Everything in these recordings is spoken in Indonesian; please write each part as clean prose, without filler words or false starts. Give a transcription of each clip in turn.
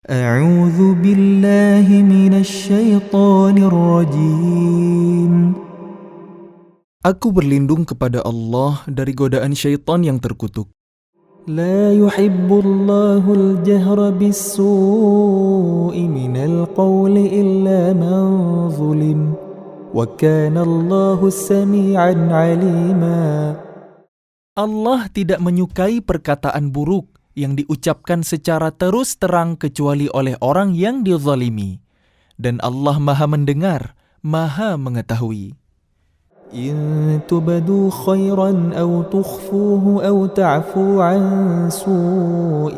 أعوذ بالله من الشيطان الرجيم. Aku berlindung kepada Allah dari godaan syaitan yang terkutuk. لا يحب الله الجهر بالسوء من القول إلا من ظلم وكان الله سميعا عليما. Allah tidak menyukai perkataan buruk yang diucapkan secara terus terang kecuali oleh orang yang dizalimi. Dan Allah Maha mendengar, Maha mengetahui. إن تبدوا خيرا أو تخفوه أو تعفوا عن سوء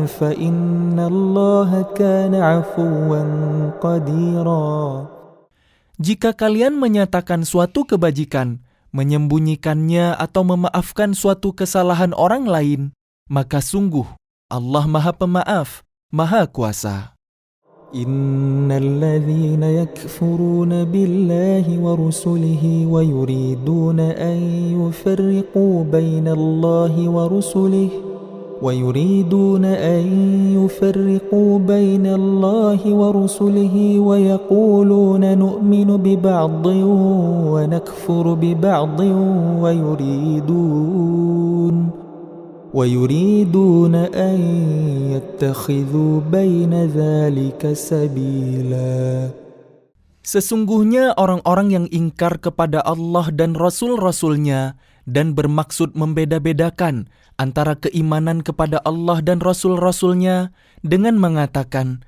فإن الله كان عفوا قديرا. Jika kalian menyatakan suatu kebajikan, menyembunyikannya atau memaafkan suatu kesalahan orang lain, maka sungguh Allah Maha Pemaaf, Maha Kuasa. إن الذين يكفرون بالله ورسله ويريدون أن يفرقوا بين الله ورسله ويقولون نؤمن ببعض ونكفر ببعض ويريدون أن يتخذوا بين ذلك سبيلا. Sesungguhnya orang-orang yang ingkar kepada Allah dan Rasul-Rasulnya dan bermaksud membeda-bedakan antara keimanan kepada Allah dan Rasul-Rasulnya dengan mengatakan,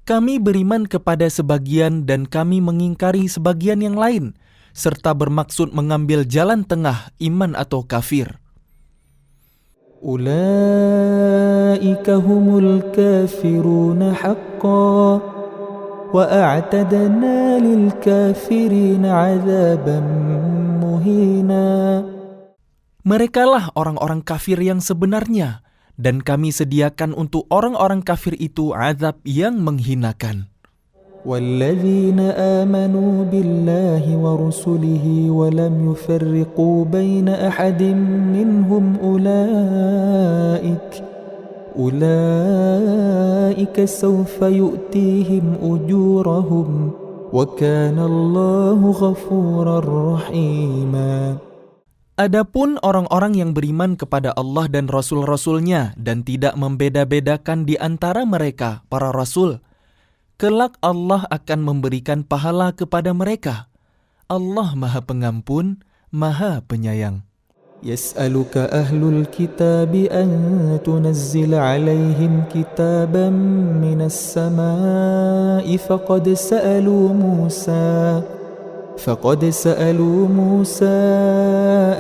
kami beriman kepada sebagian dan kami mengingkari sebagian yang lain, serta bermaksud mengambil jalan tengah iman atau kafir. أولئك هم الكافرون حقا وأعتدنا للكافرين عذابا مهينا. Merekalah orang-orang kafir yang sebenarnya, dan kami sediakan untuk orang-orang kafir itu azab yang menghinakan. والذين آمنوا بالله ورسله ولم يفرقوا بين أحد منهم أولئك سوف يؤتيهم أجورهم وكان الله غفورا رحيما. Adapun orang-orang yang beriman kepada Allah dan Rasul-Rasulnya dan tidak membeda-bedakan di antara mereka, para Rasul, kelak Allah akan memberikan pahala kepada mereka. Allah Maha Pengampun, Maha Penyayang. يسألك أهل الكتاب أن تنزل عليهم كتابا من السماء فقد سألوا موسى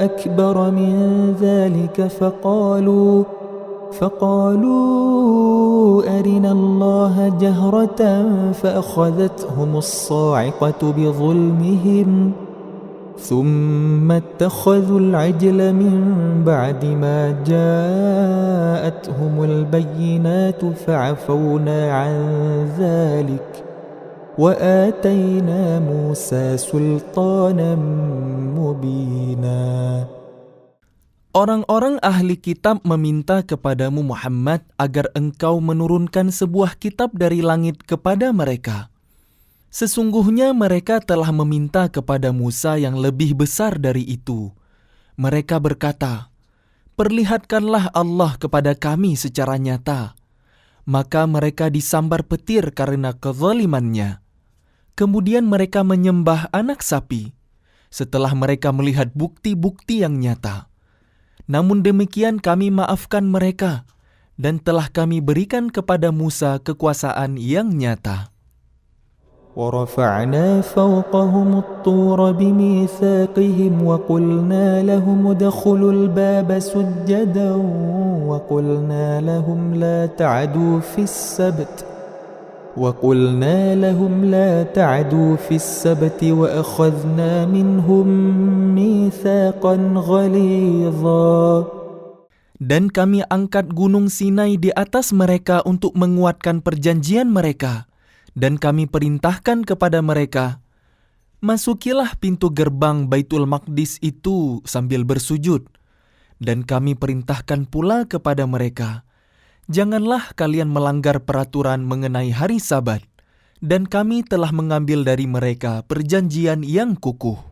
أكبر من ذلك فقالوا أرنا الله جهرة فأخذتهم الصاعقة بظلمهم ثم اتخذوا العجل من بعد ما جاءتهم البينات فعفونا عن ذلك وآتينا موسى سلطانا مبينا. Orang-orang ahli kitab meminta kepadamu Muhammad agar engkau menurunkan sebuah kitab dari langit kepada mereka. Sesungguhnya mereka telah meminta kepada Musa yang lebih besar dari itu. Mereka berkata, perlihatkanlah Allah kepada kami secara nyata. Maka mereka disambar petir karena kezalimannya. Kemudian mereka menyembah anak sapi, setelah mereka melihat bukti-bukti yang nyata. Namun demikian kami maafkan mereka, dan telah kami berikan kepada Musa kekuasaan yang nyata. ورفعنا فوقهم الطور بميثاقهم وقلنا لهم ادخلوا الباب سجدا وقلنا لهم لا تعدوا في السبت وأخذنا منهم ميثاقا غليظا. Dan kami angkat gunung Sinai di atas mereka untuk menguatkan perjanjian mereka. Dan kami perintahkan kepada mereka, masukilah pintu gerbang Baitul Maqdis itu sambil bersujud. Dan kami perintahkan pula kepada mereka, Janganlah kalian melanggar peraturan mengenai hari Sabat, dan kami telah mengambil dari mereka perjanjian yang kukuh.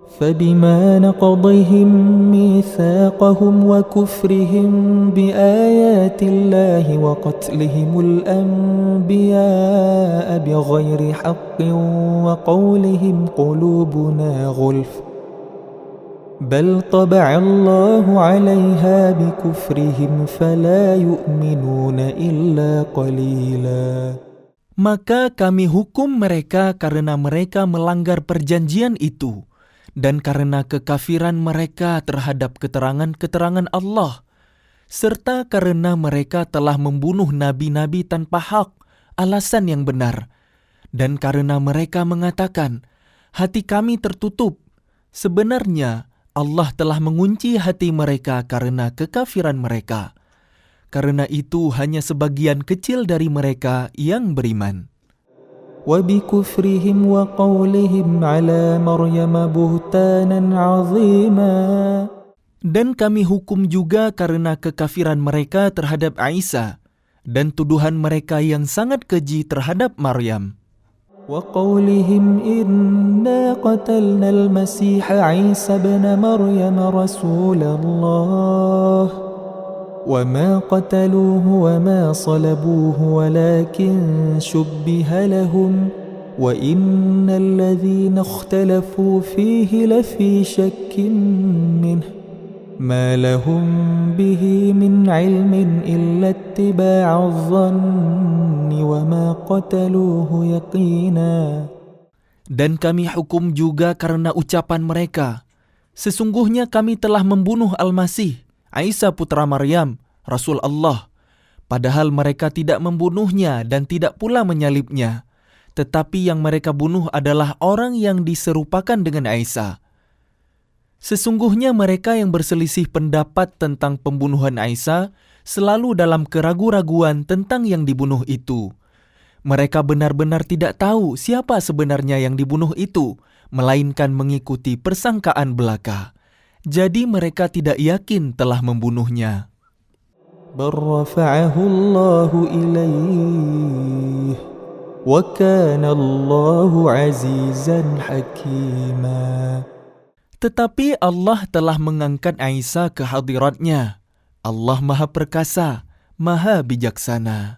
فبما نقضهم ميثاقهم وكفرهم بآيات الله وقتلهم الأنبياء بغير حق وقولهم قلوبنا غلف بل طبع الله عليها بكفرهم فلا يؤمنون إلا قليلا. Maka kami hukum mereka karena mereka melanggar perjanjian itu, dan karena kekafiran mereka terhadap keterangan-keterangan Allah, serta karena mereka telah membunuh nabi-nabi tanpa hak, alasan yang benar, dan karena mereka mengatakan, hati kami tertutup. Sebenarnya Allah telah mengunci hati mereka karena kekafiran mereka. Karena itu hanya sebagian kecil dari mereka yang beriman. وبكفرهم وقولهم على مريم بهتانا عظيما. Dan kami hukum juga karena kekafiran mereka terhadap Isa dan tuduhan mereka yang sangat keji terhadap Maryam. وقولهم إنا قتلنا المسيح عيسى ابن مريم رسول الله وما قتلوه وما صلبوه ولكن شبه لهم وإن الذين اختلفوا فيه لفي شك منه ما لهم به من علم إلا اتباع الظن وما قتلوه يقينا. Dan kami hukum juga karena ucapan mereka, sesungguhnya kami telah membunuh Al-Masih, Isa putra Maryam, Rasul Allah, padahal mereka tidak membunuhnya dan tidak pula menyalibnya, tetapi yang mereka bunuh adalah orang yang diserupakan dengan Isa. Sesungguhnya mereka yang berselisih pendapat tentang pembunuhan Isa selalu dalam keraguan-raguan tentang yang dibunuh itu. Mereka benar-benar tidak tahu siapa sebenarnya yang dibunuh itu, melainkan mengikuti persangkaan belaka. Jadi mereka tidak yakin telah membunuhnya. بل رفعه الله إليه وكان الله عزيزا حكيما. Tetapi Allah telah mengangkat Isa ke hadiratnya. Allah Maha Perkasa, Maha Bijaksana.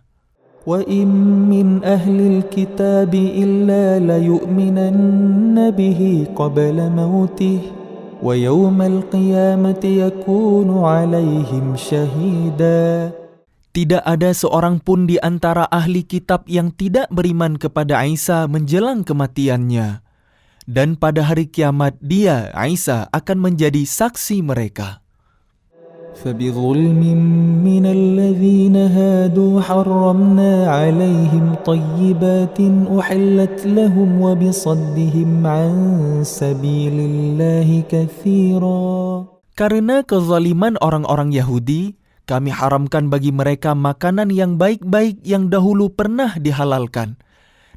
وَإِن مِّنْ أَهْلِ الْكِتَابِ إِلَّا لَيُؤْمِنَنَّ بِهِ قَبْلَ مَوْتِهِ وَيَوْمَ الْقِيَامَةِ يَكُونُ عَلَيْهِمْ شَهِيدًا. Tidak ada seorang pun di antara ahli kitab yang tidak beriman kepada Isa menjelang kematiannya. Dan pada hari kiamat dia, Isa, akan menjadi saksi mereka. فَبِظُلْمٍ مِّنَ الَّذِينَ هَادُوا حَرَّمْنَا عَلَيْهِمْ طَيِّبَاتٍ أُحِلَّتْ لَهُمْ وَبِصَدِّهِمْ عَن سَبِيلِ اللَّهِ كَثِيرًا. Karena kezaliman orang-orang Yahudi, kami haramkan bagi mereka makanan yang baik-baik yang dahulu pernah dihalalkan.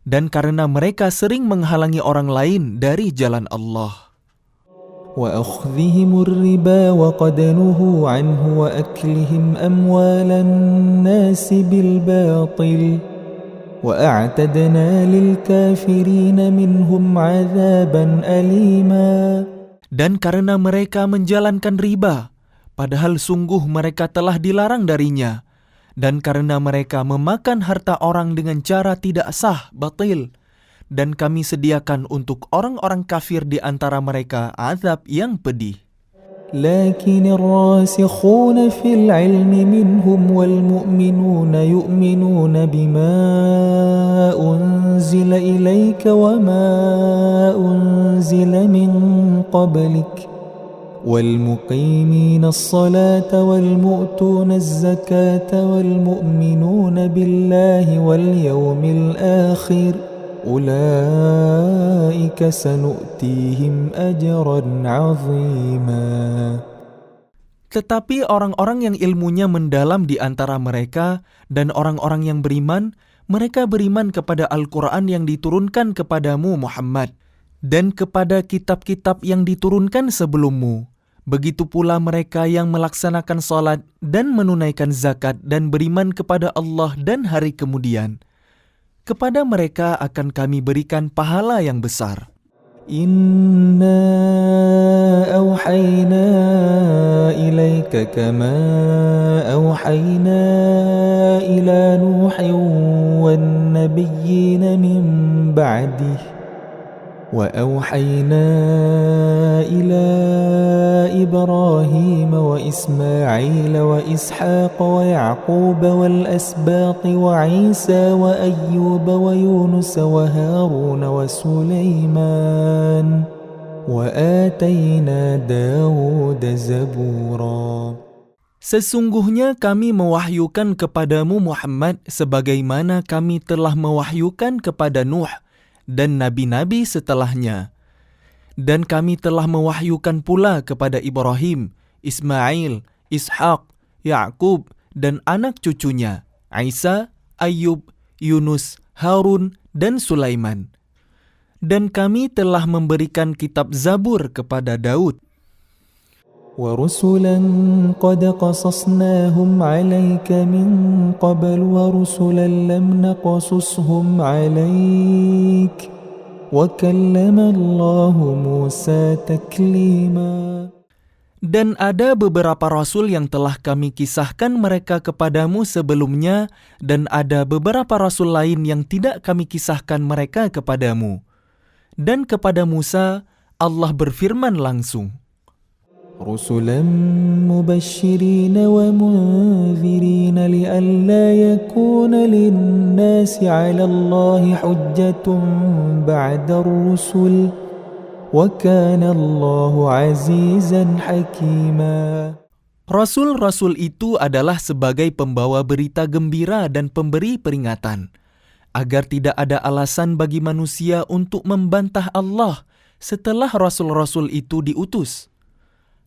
Dan karena mereka sering menghalangi orang lain dari jalan Allah. وَأَخْذِهِمُ الرِّبَا وَقَدْ نُهُوا عَنْهُ وَأَكْلِهِمْ أَمْوَالَ النَّاسِ بِالْبَاطِلِ وَأَعْتَدْنَا لِلْكَافِرِينَ مِنْهُمْ عَذَابًا أَلِيمًا. Dan karena mereka menjalankan riba, padahal sungguh mereka telah dilarang darinya. Dan karena mereka memakan harta orang dengan cara tidak sah, batil. Dan kami sediakan untuk orang-orang kafir di antara mereka azab yang pedih. لكن الراسخون في العلم منهم والمؤمنون يؤمنون بما أنزل إليك وما أنزل من قبلك والمقيمين الصلاة والمؤتون الزكاة والمؤمنون بالله واليوم الآخر أولئك سنؤتيهم أجرا عظيما. Tetapi orang-orang yang ilmunya mendalam di antara mereka dan orang-orang yang beriman, mereka beriman kepada Al-Quran yang diturunkan kepadamu Muhammad dan kepada kitab-kitab yang diturunkan sebelummu. Begitu pula mereka yang melaksanakan salat dan menunaikan zakat dan beriman kepada Allah dan hari kemudian. Kepada mereka akan kami berikan pahala yang besar. إنا أوحينا إليك كما أوحينا إلى نوح والنبيين من بعده وأوحينا إلى إبراهيم وإسماعيل وإسحاق ويعقوب والأسباط وعيسى وأيوب ويونس وهارون وسليمان وآتينا داود زبورا. Sesungguhnya kami mewahyukan kepadamu Muhammad sebagaimana kami telah mewahyukan kepada Nuh dan nabi-nabi setelahnya. Dan kami telah mewahyukan pula kepada Ibrahim, Ismail, Ishak, Yakub, dan anak cucunya, Isa, Ayub, Yunus, Harun, dan Sulaiman. Dan kami telah memberikan kitab Zabur kepada Daud. ورسلا قد قصصناهم عليك من قبل ورسلا لم نقصصهم عليك وكلم الله موسى تكليما. Dan ada beberapa rasul yang telah kami kisahkan mereka kepadamu sebelumnya, dan ada beberapa rasul lain yang tidak kami kisahkan mereka kepadamu. Dan kepada Musa, Allah berfirman langsung, رسلا مبشرين ومنذرين لئلا يكون للناس على الله حجة بعد الرسل وكان الله عزيزا حكيما. Rasul-rasul itu adalah sebagai pembawa berita gembira dan pemberi peringatan, agar tidak ada alasan bagi manusia untuk membantah Allah setelah rasul-rasul itu diutus.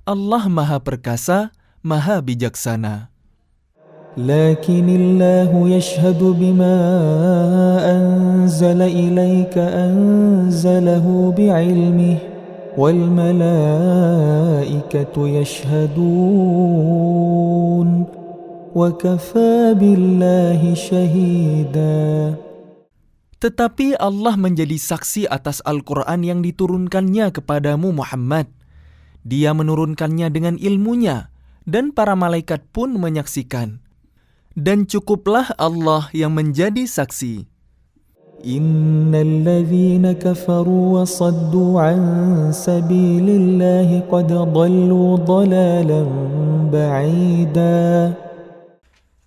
Allah Maha Perkasa, Maha Bijaksana. لكن الله يشهد بما أنزل إليك أنزله بعلمه والملائكة يشهدون وكفى بالله شهيدا. Tetapi Allah menjadi saksi atas Al-Quran yang diturunkannya kepadamu Muhammad. Dia menurunkannya dengan ilmunya, dan para malaikat pun menyaksikan. Dan cukuplah Allah yang menjadi saksi. Innal ladzina kafaru wa saddu an sabilillahi qad dhallu dhalalan ba'ida.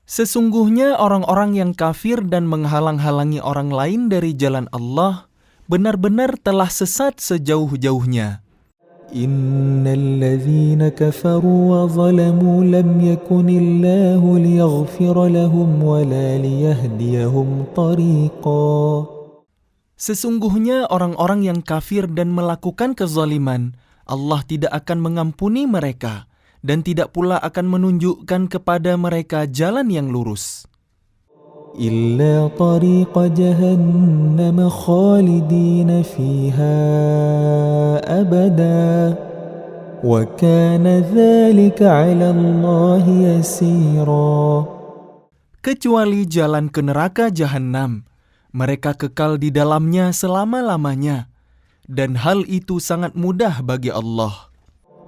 Sesungguhnya orang-orang yang kafir dan menghalang-halangi orang lain dari jalan Allah benar-benar telah sesat sejauh-jauhnya. Innal ladzina kafaru wa zalamu lam yakunillahu liyaghfira lahum wa la liyahdiyahum tariqa. Sesungguhnya orang-orang yang kafir dan melakukan kezaliman, Allah tidak akan mengampuni mereka dan tidak pula akan menunjukkan kepada mereka jalan yang lurus. إلا طريق جهنم خالدين فيها أبدا وكان ذلك على الله يسيرا. Kecuali jalan ke neraka Jahannam, mereka kekal di dalamnya selama-lamanya, dan hal itu sangat mudah bagi Allah.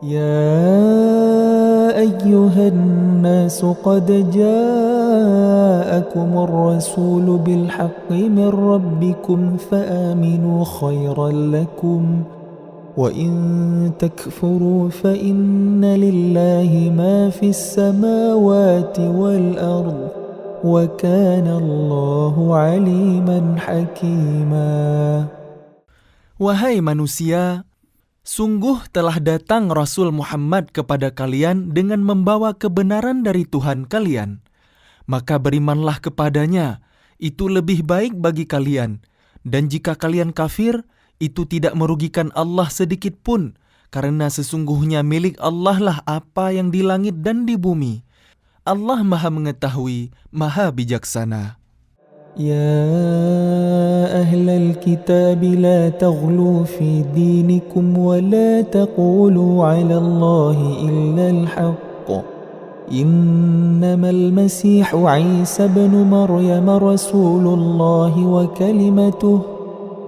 يا أيها الناس قد جاءكم الرسول بالحق من ربكم فآمنوا خيرا لكم وإن تكفروا فإن لله ما في السماوات والأرض وكان الله عليما حكيما. Wahai manusia, sungguh telah datang Rasul Muhammad kepada kalian dengan membawa kebenaran dari Tuhan kalian. Maka berimanlah kepadanya, itu lebih baik bagi kalian. Dan jika kalian kafir, itu tidak merugikan Allah sedikit pun, karena sesungguhnya milik Allah lah apa yang di langit dan di bumi. Allah Maha Mengetahui, Maha Bijaksana. يا أهل الكتاب لا تغلوا في دينكم ولا تقولوا على الله إلا الحق إنما المسيح عيسى بن مريم رسول الله وكلمته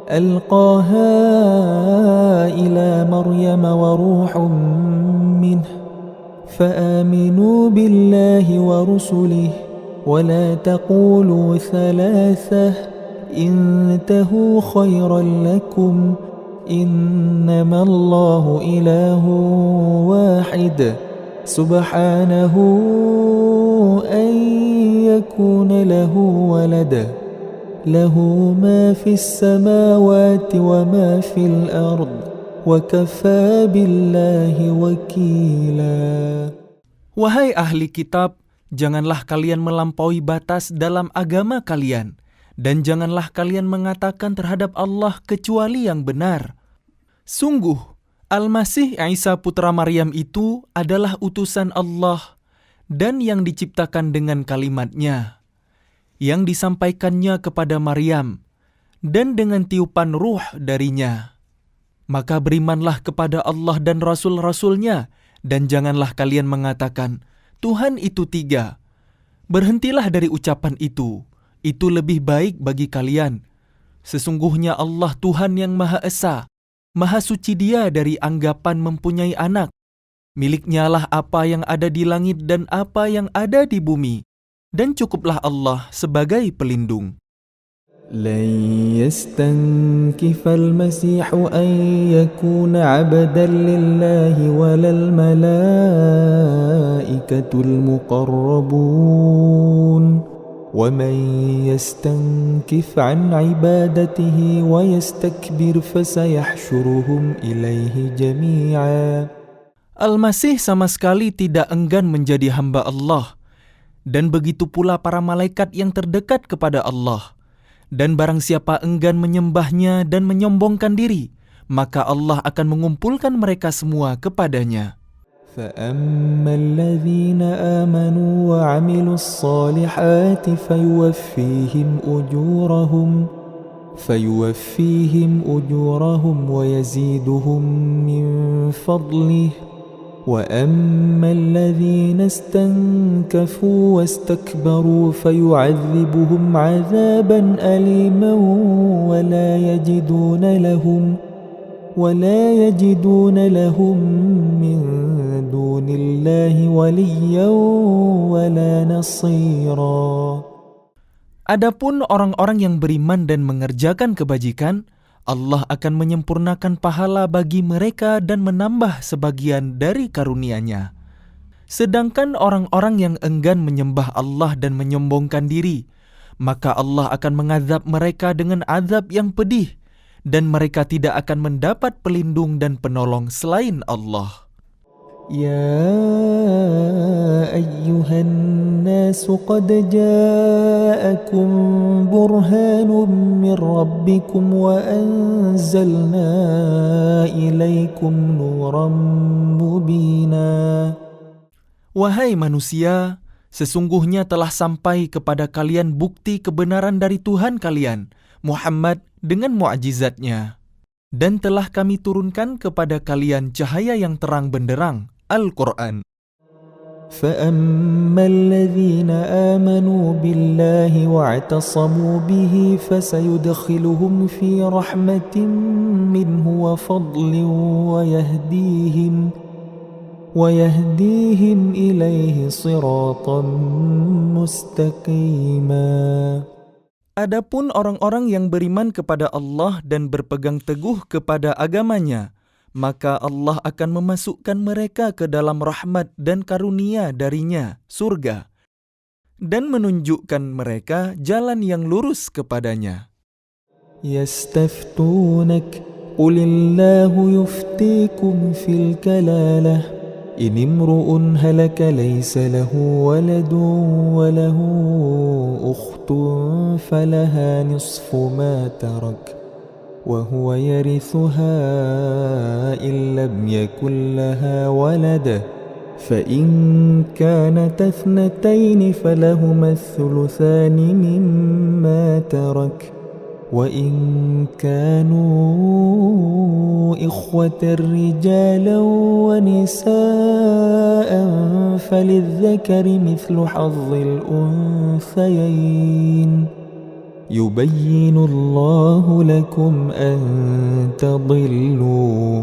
ألقاها إلى مريم وروح منه فآمنوا بالله ورسله ولا تقولوا ثلاثة انتهوا خيرا لكم إنما الله إله واحد سبحانه أن يكون له ولد له ما في السماوات وما في الأرض وكفى بالله وكيلا. Wahai ahli kitab, janganlah kalian melampaui batas dalam agama kalian, dan janganlah kalian mengatakan terhadap Allah kecuali yang benar. Sungguh, Al-Masih Isa putra Maryam itu adalah utusan Allah dan yang diciptakan dengan kalimat-Nya, yang disampaikannya kepada Maryam, dan dengan tiupan ruh darinya. Maka berimanlah kepada Allah dan Rasul-Rasul-Nya, dan janganlah kalian mengatakan, Tuhan itu tiga. Berhentilah dari ucapan itu lebih baik bagi kalian. Sesungguhnya Allah Tuhan yang Maha Esa, Maha suci Dia dari anggapan mempunyai anak. Miliknya lah apa yang ada di langit dan apa yang ada di bumi, dan cukuplah Allah sebagai pelindung. لن يستنكف المسيح أن يكون عبدا لله ولا الملائكة المقربون ومن يستنكف عن عبادته ويستكبر فسيحشرهم إليه جميعا. Al-Masih sama sekali tidak enggan menjadi hamba Allah, dan begitu pula para malaikat yang terdekat kepada Allah. Dan barang siapa enggan menyembahnya dan menyombongkan diri, maka Allah akan mengumpulkan mereka semua kepadanya. فَأَمَّا الَّذِينَ آمَنُوا وَعَمِلُوا الصَّالِحَاتِ فَيُوَفِّيهِمْ أُجُورَهُمْ وَيَزِيدُهُمْ مِنْ فَضْلِهِ وَأَمَّا الَّذِينَ اسْتَنكَفُوا وَاسْتَكْبَرُوا فَيُعَذِّبُهُمْ عَذَابًا أَلِيمًا ولا يجدون لهم من دون الله وليا ولا نصيرا. Adapun orang-orang yang beriman dan mengerjakan kebajikan, Allah akan menyempurnakan pahala bagi mereka dan menambah sebagian dari karunia-Nya. Sedangkan orang-orang yang enggan menyembah Allah dan menyombongkan diri, maka Allah akan mengazab mereka dengan azab yang pedih, dan mereka tidak akan mendapat pelindung dan penolong selain Allah. يا أيها الناس قد جاءكم برهان من ربكم وأنزلنا إليكم نورا مبينا. Wahai manusia, sesungguhnya telah sampai kepada kalian bukti kebenaran dari Tuhan kalian, Muhammad, dengan mu'jizatnya. Dan telah kami turunkan kepada kalian cahaya yang terang benderang, Al-Quran. فَأَمَّا الَّذِينَ آمَنُوا بِاللَّهِ وَاعْتَصَمُوا بِهِ فَسَيُدْخِلُهُمْ فِي رَحْمَةٍ مِّنْهُ وَفَضْلٍ وَيَهْدِيهِمْ إِلَيْهِ صِرَاطًا مُسْتَقِيمًا. Adapun orang-orang yang beriman kepada Allah dan berpegang teguh kepada agamanya, maka Allah akan memasukkan mereka ke dalam rahmat dan karunia darinya, surga, dan menunjukkan mereka jalan yang lurus kepadanya. يَسْتَفْتُونَكَ قُلِ اللَّهُ يُفْتِيكُمْ فِي الْكَلَالَةِ إِنِ امْرُؤٌ هَلَكَ لَيْسَ لَهُ وَلَدٌ وَلَهُ أُخْتٌ فَلَهَا نِصْفُ مَا تَرَكَ وهو يرثها إن لم يكن لها ولد فإن كانت اثنتين فلهما الثلثان مما ترك وإن كانوا إخوة رجالا ونساء فللذكر مثل حظ الأنثيين يبين الله لكم أن تضلوا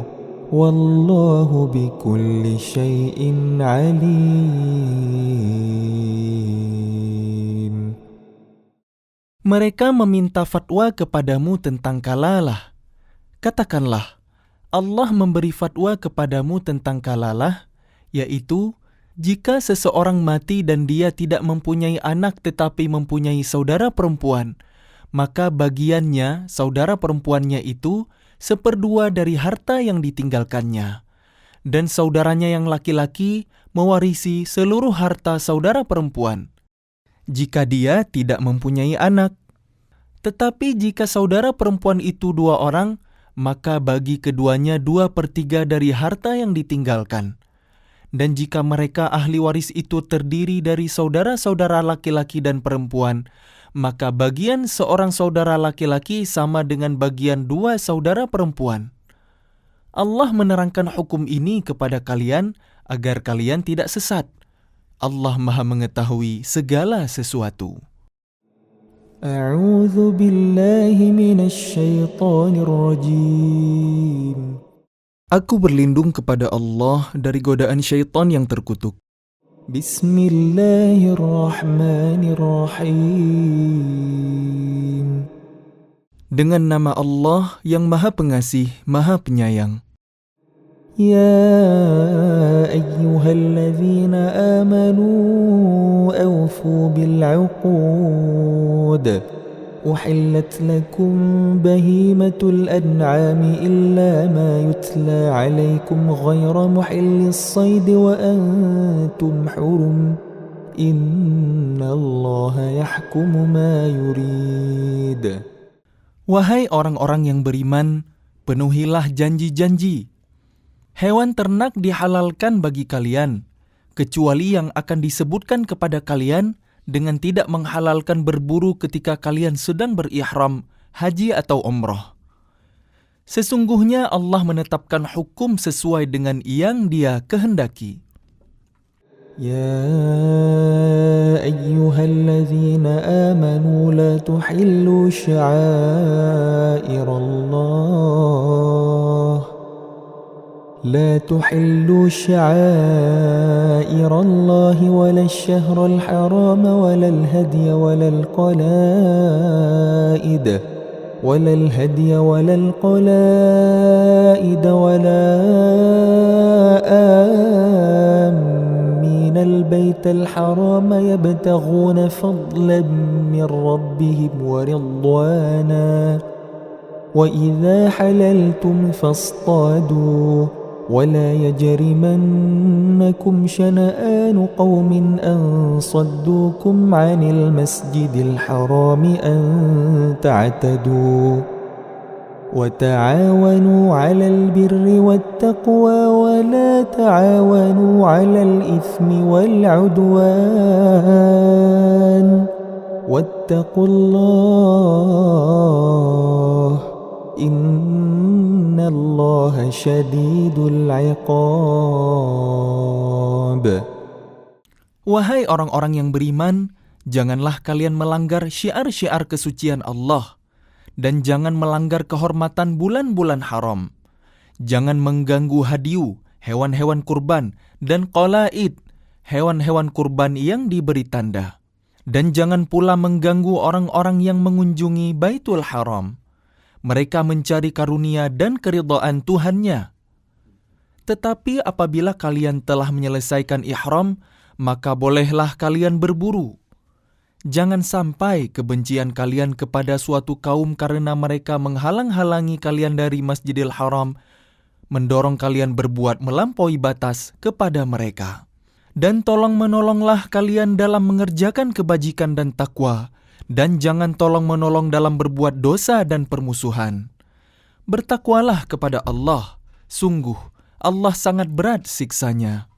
والله بكل شيء عليم. Mereka meminta fatwa kepadamu tentang kalalah. Katakanlah, Allah memberi fatwa kepadamu tentang kalalah, yaitu jika seseorang mati dan dia tidak mempunyai anak tetapi mempunyai saudara perempuan, maka bagiannya, saudara perempuannya itu, 1/2 dari harta yang ditinggalkannya. Dan saudaranya yang laki-laki mewarisi seluruh harta saudara perempuan, jika dia tidak mempunyai anak. Tetapi jika saudara perempuan itu 2 orang, maka bagi keduanya 2/3 dari harta yang ditinggalkan. Dan jika mereka ahli waris itu terdiri dari saudara-saudara laki-laki dan perempuan, maka bagian seorang saudara laki-laki sama dengan bagian 2 saudara perempuan. Allah menerangkan hukum ini kepada kalian agar kalian tidak sesat. Allah Maha mengetahui segala sesuatu. A'udzu billahi minasy syaithanir rajim. Aku berlindung kepada Allah dari godaan syaitan yang terkutuk. Bismillahirrahmanirrahim. Dengan nama Allah yang Maha Pengasih, Maha Penyayang. يا أيها الذين آمنوا أوفوا بالعقود أحلت لكم بهيمة الأنعام إلا ما يتلى عليكم غير محل الصيد وأنتم حرم إن الله يحكم ما يريد. Wahai orang-orang yang beriman, penuhilah janji-janji. Hewan ternak dihalalkan bagi kalian, kecuali yang akan disebutkan kepada kalian dengan tidak menghalalkan berburu ketika kalian sedang berihram, haji atau umrah. Sesungguhnya Allah menetapkan hukum sesuai dengan yang Dia kehendaki. يا أيها الذين آمنوا لا تحلوا شعائر الله ولا الشهر الحرام ولا الهدي ولا القلائد ولا آمين البيت الحرام يبتغون فضلا من ربهم ورضوانا وإذا حللتم فاصطادوا ولا يجرمنكم شنآن قوم أن صدوكم عن المسجد الحرام أن تعتدوا وتعاونوا على البر والتقوى ولا تعاونوا على الإثم والعدوان واتقوا الله إن الله شديد العقاب. Wahai orang-orang yang beriman, janganlah kalian melanggar syiar-syiar kesucian Allah, dan jangan melanggar kehormatan bulan-bulan haram. Jangan mengganggu hadiu, hewan-hewan kurban, dan qalaid, hewan-hewan kurban yang diberi tanda. Dan jangan pula mengganggu orang-orang yang mengunjungi Baitul Haram. Mereka mencari karunia dan keridhaan Tuhannya. Tetapi apabila kalian telah menyelesaikan ihram, maka bolehlah kalian berburu. Jangan sampai kebencian kalian kepada suatu kaum karena mereka menghalang-halangi kalian dari Masjidil Haram, mendorong kalian berbuat melampaui batas kepada mereka. Dan tolong-menolonglah kalian dalam mengerjakan kebajikan dan takwa, dan jangan tolong-menolong dalam berbuat dosa dan permusuhan. Bertakwalah kepada Allah, sungguh Allah sangat berat siksanya.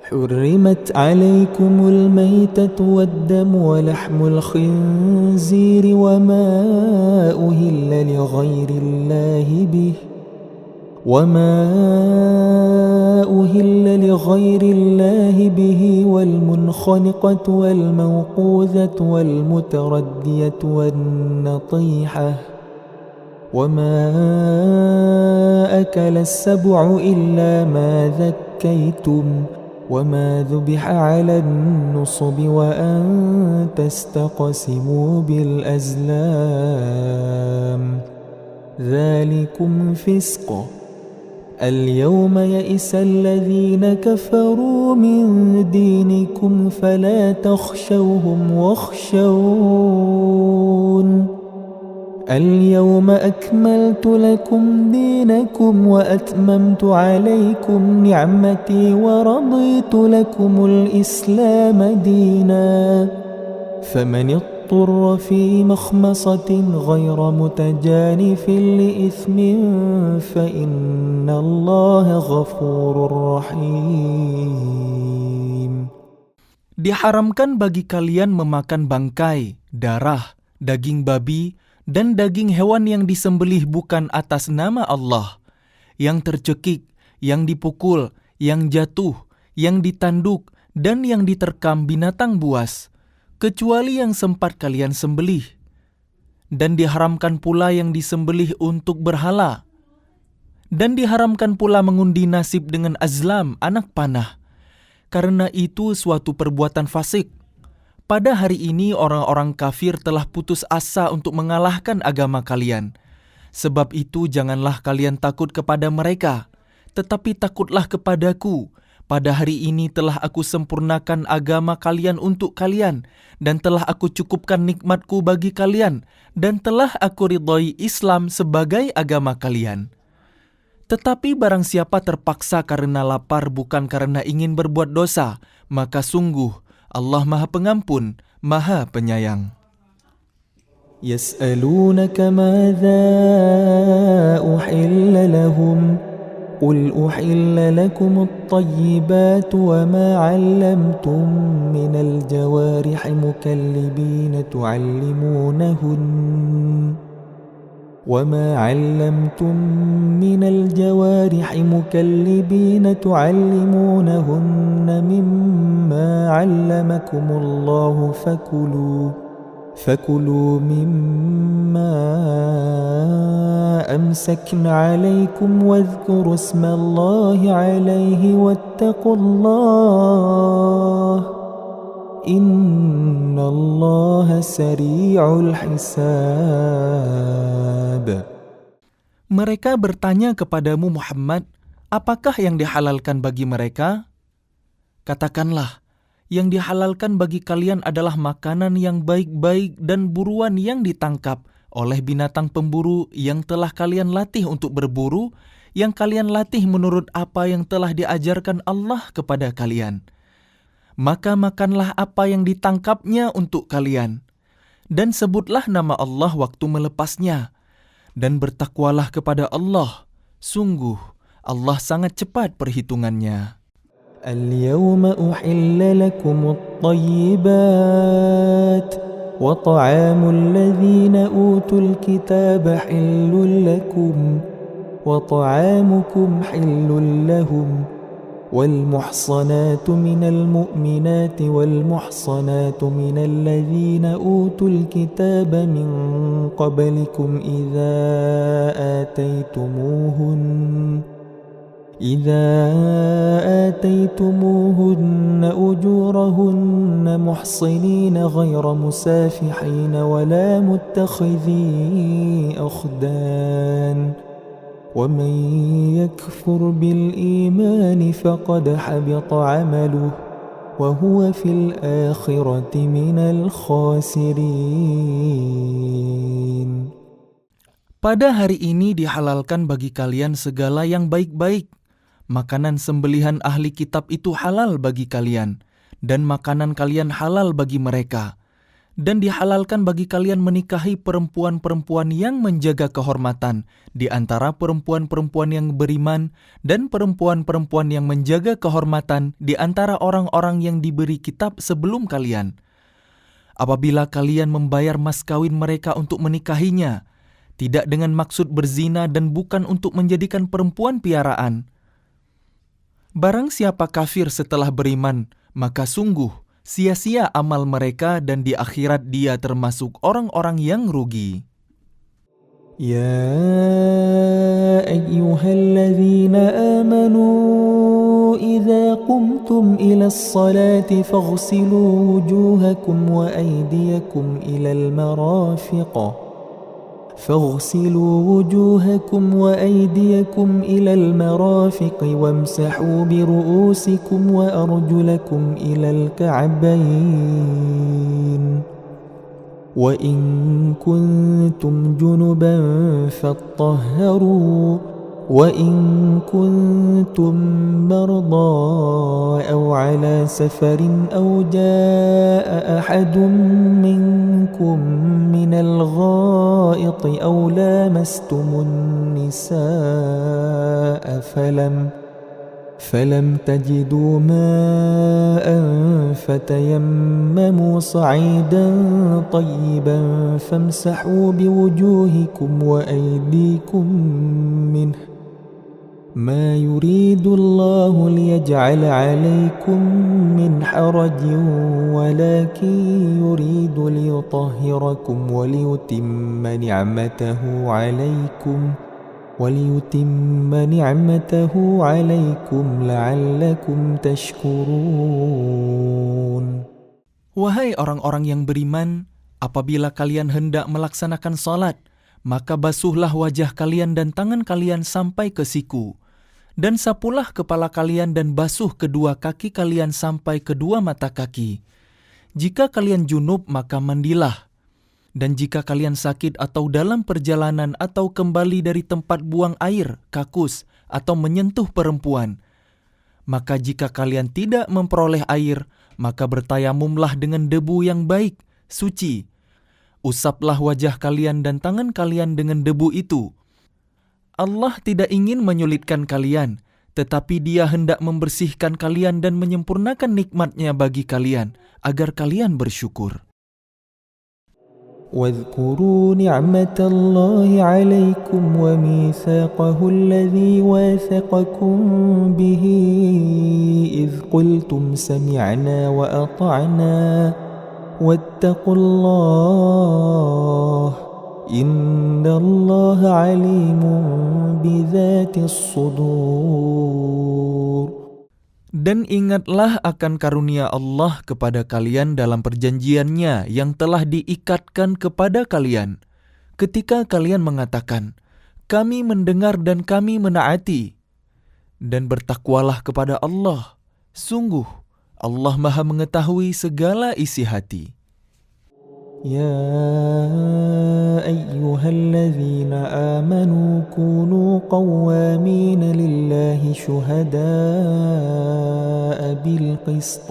حرمت عليكم الميتة والدم ولحم الخنزير وما أهل لغير الله به والمنخنقة والموقوذة والمتردية والنطيحة وما أكل السبع إلا ما ذكيتم وما ذبح على النصب وأن تستقسموا بالأزلام ذلكم فسق اليوم يئس الذين كفروا من دينكم فلا تخشوهم واخشون اليوم أكملت لكم دينكم وأتممت عليكم نعمتي ورضيت لكم الإسلام دينا فمن اضطر في مخمصة غير متجانف لإثم فإن الله غفور رحيم. Diharamkan bagi kalian memakan bangkai, darah, daging babi, dan daging hewan yang disembelih bukan atas nama Allah, yang tercekik, yang dipukul, yang jatuh, yang ditanduk, dan yang diterkam binatang buas, kecuali yang sempat kalian sembelih. Dan diharamkan pula yang disembelih untuk berhala. Dan diharamkan pula mengundi nasib dengan azlam, anak panah, karena itu suatu perbuatan fasik. Pada hari ini orang-orang kafir telah putus asa untuk mengalahkan agama kalian. Sebab itu janganlah kalian takut kepada mereka, tetapi takutlah kepadaku. Pada hari ini telah aku sempurnakan agama kalian untuk kalian, dan telah aku cukupkan nikmatku bagi kalian, dan telah aku ridhai Islam sebagai agama kalian. Tetapi barang siapa terpaksa karena lapar bukan karena ingin berbuat dosa, maka sungguh Allah Maha Pengampun, Maha Penyayang. يسألونك ماذا أحل لهم قل أحل لكم الطيبات وما علمتم من الجوارح مكلبين تعلمونهن مما علمكم الله فكلوا مما أمسكن عليكم واذكروا اسم الله عليه واتقوا الله إن الله سريع الحساب. Mereka bertanya kepadamu Muhammad, apakah yang dihalalkan bagi mereka? Katakanlah, yang dihalalkan bagi kalian adalah makanan yang baik-baik dan buruan yang ditangkap oleh binatang pemburu yang telah kalian latih untuk berburu, yang kalian latih menurut apa yang telah diajarkan Allah kepada kalian. Maka makanlah apa yang ditangkapnya untuk kalian, dan sebutlah nama Allah waktu melepasnya, dan bertakwalah kepada Allah. Sungguh, Allah sangat cepat perhitungannya. اليوم أحل لكم الطيبات وطعام الذين أوتوا الكتاب حل لكم وطعامكم حل لهم والمحصنات من المؤمنات والمحصنات من الذين أوتوا الكتاب من قبلكم إذا آتيتموهن أجورهن محصنين غير مسافحين ولا متخذي أخدان ومن يكفر بالإيمان فقد حبط عمله وهو في الآخرة من الخاسرين. Pada hari ini dihalalkan bagi kalian segala yang baik-baik. Makanan sembelihan ahli kitab itu halal bagi kalian, dan makanan kalian halal bagi mereka. Dan dihalalkan bagi kalian menikahi perempuan-perempuan yang menjaga kehormatan di antara perempuan-perempuan yang beriman dan perempuan-perempuan yang menjaga kehormatan di antara orang-orang yang diberi kitab sebelum kalian. Apabila kalian membayar mas kawin mereka untuk menikahinya, tidak dengan maksud berzina dan bukan untuk menjadikan perempuan piaraan. Barang siapa kafir setelah beriman, maka sungguh sia-sia amal mereka dan di akhirat dia termasuk orang-orang yang rugi. يا أيها الذين آمنوا إذا قمتم إلى الصلاة فاغسلوا وجوهكم وأيديكم إلى المرافق وامسحوا برؤوسكم وأرجلكم إلى الكعبين وإن كنتم جنبا فاطهروا وإن كنتم مرضى أو على سفر أو جاء أحد منكم من الغائط أو لامستم النساء فلم تجدوا ماء فتيمموا صعيدا طيبا فامسحوا بوجوهكم وأيديكم منه ما يريد الله ليجعل عليكم من حرج ولكن يريد ليطهركم وليتم نعمته عليكم لعلكم تشكرون. Wahai orang-orang yang beriman, apabila kalian hendak melaksanakan salat, maka basuhlah wajah kalian dan tangan kalian sampai ke siku, dan sapulah kepala kalian dan basuh kedua kaki kalian sampai kedua mata kaki. Jika kalian junub, maka mandilah. Dan jika kalian sakit atau dalam perjalanan atau kembali dari tempat buang air, kakus, atau menyentuh perempuan, maka jika kalian tidak memperoleh air, maka bertayamumlah dengan debu yang baik, suci. Usaplah wajah kalian dan tangan kalian dengan debu itu. Allah tidak ingin menyulitkan kalian, tetapi Dia hendak membersihkan kalian dan menyempurnakan nikmat-Nya bagi kalian, agar kalian bersyukur. واذكروا نعمة الله عليكم وميثاقه الذي واثقكم به إذ قلتم سمعنا وأطعنا واتقوا الله إن الله عليم بذات الصدور. Dan ingatlah akan karunia Allah kepada kalian dalam perjanjiannya yang telah diikatkan kepada kalian. Ketika kalian mengatakan, kami mendengar dan kami menaati. Dan bertakwalah kepada Allah. Sungguh, Allah Maha mengetahui segala isi hati. يا أيها الذين آمنوا كونوا قوامين لله شهداء بالقسط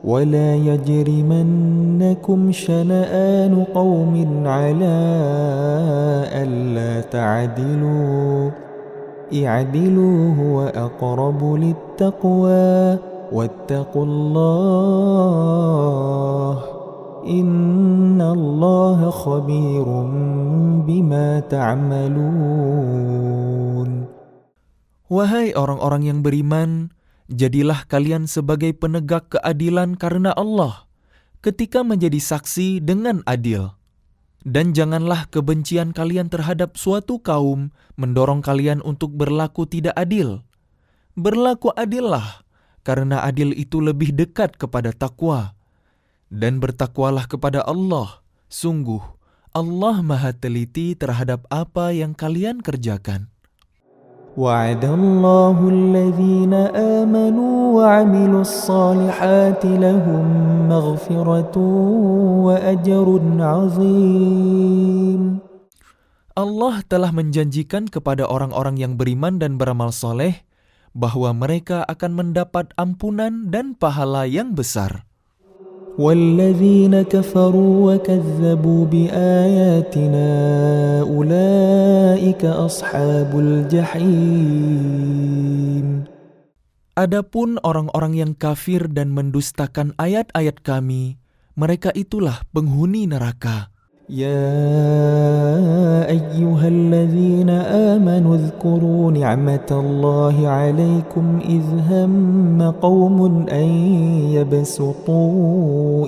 ولا يجرمنكم شنآن قوم على ألا تعدلوا اعدلوا هو أقرب للتقوى واتقوا الله Inna Allah khabirun bima ta'malun. Wahai orang-orang yang beriman, jadilah kalian sebagai penegak keadilan karena Allah ketika menjadi saksi dengan adil. Dan janganlah kebencian kalian terhadap suatu kaum mendorong kalian untuk berlaku tidak adil. Berlaku adillah, karena adil itu lebih dekat kepada takwa. Dan bertakwalah kepada Allah. Sungguh, Allah Maha teliti terhadap apa yang kalian kerjakan. Wa'adallahu alladhina amanu wa 'amilus salihati lahum maghfiratun wa ajrun 'azim. Allah telah menjanjikan kepada orang-orang yang beriman dan beramal soleh bahwa mereka akan mendapat ampunan dan pahala yang besar. والذين كفروا وكذبوا بآياتنا أولئك أصحاب الجحيم. Adapun orang-orang yang kafir dan mendustakan ayat-ayat kami, mereka itulah penghuni neraka. يا أيها الذين آمنوا اذكروا نعمة الله عليكم إذ هم قوم أن يبسطوا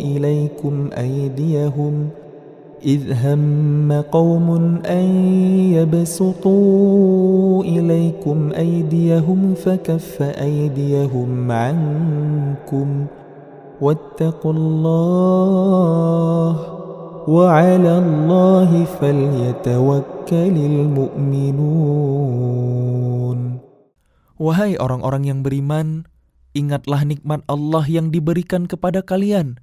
إليكم أيديهم فكف أيديهم عنكم واتقوا الله وعلى الله فليتوكل المؤمنون. Wahai orang-orang yang beriman, ingatlah nikmat Allah yang diberikan kepada kalian.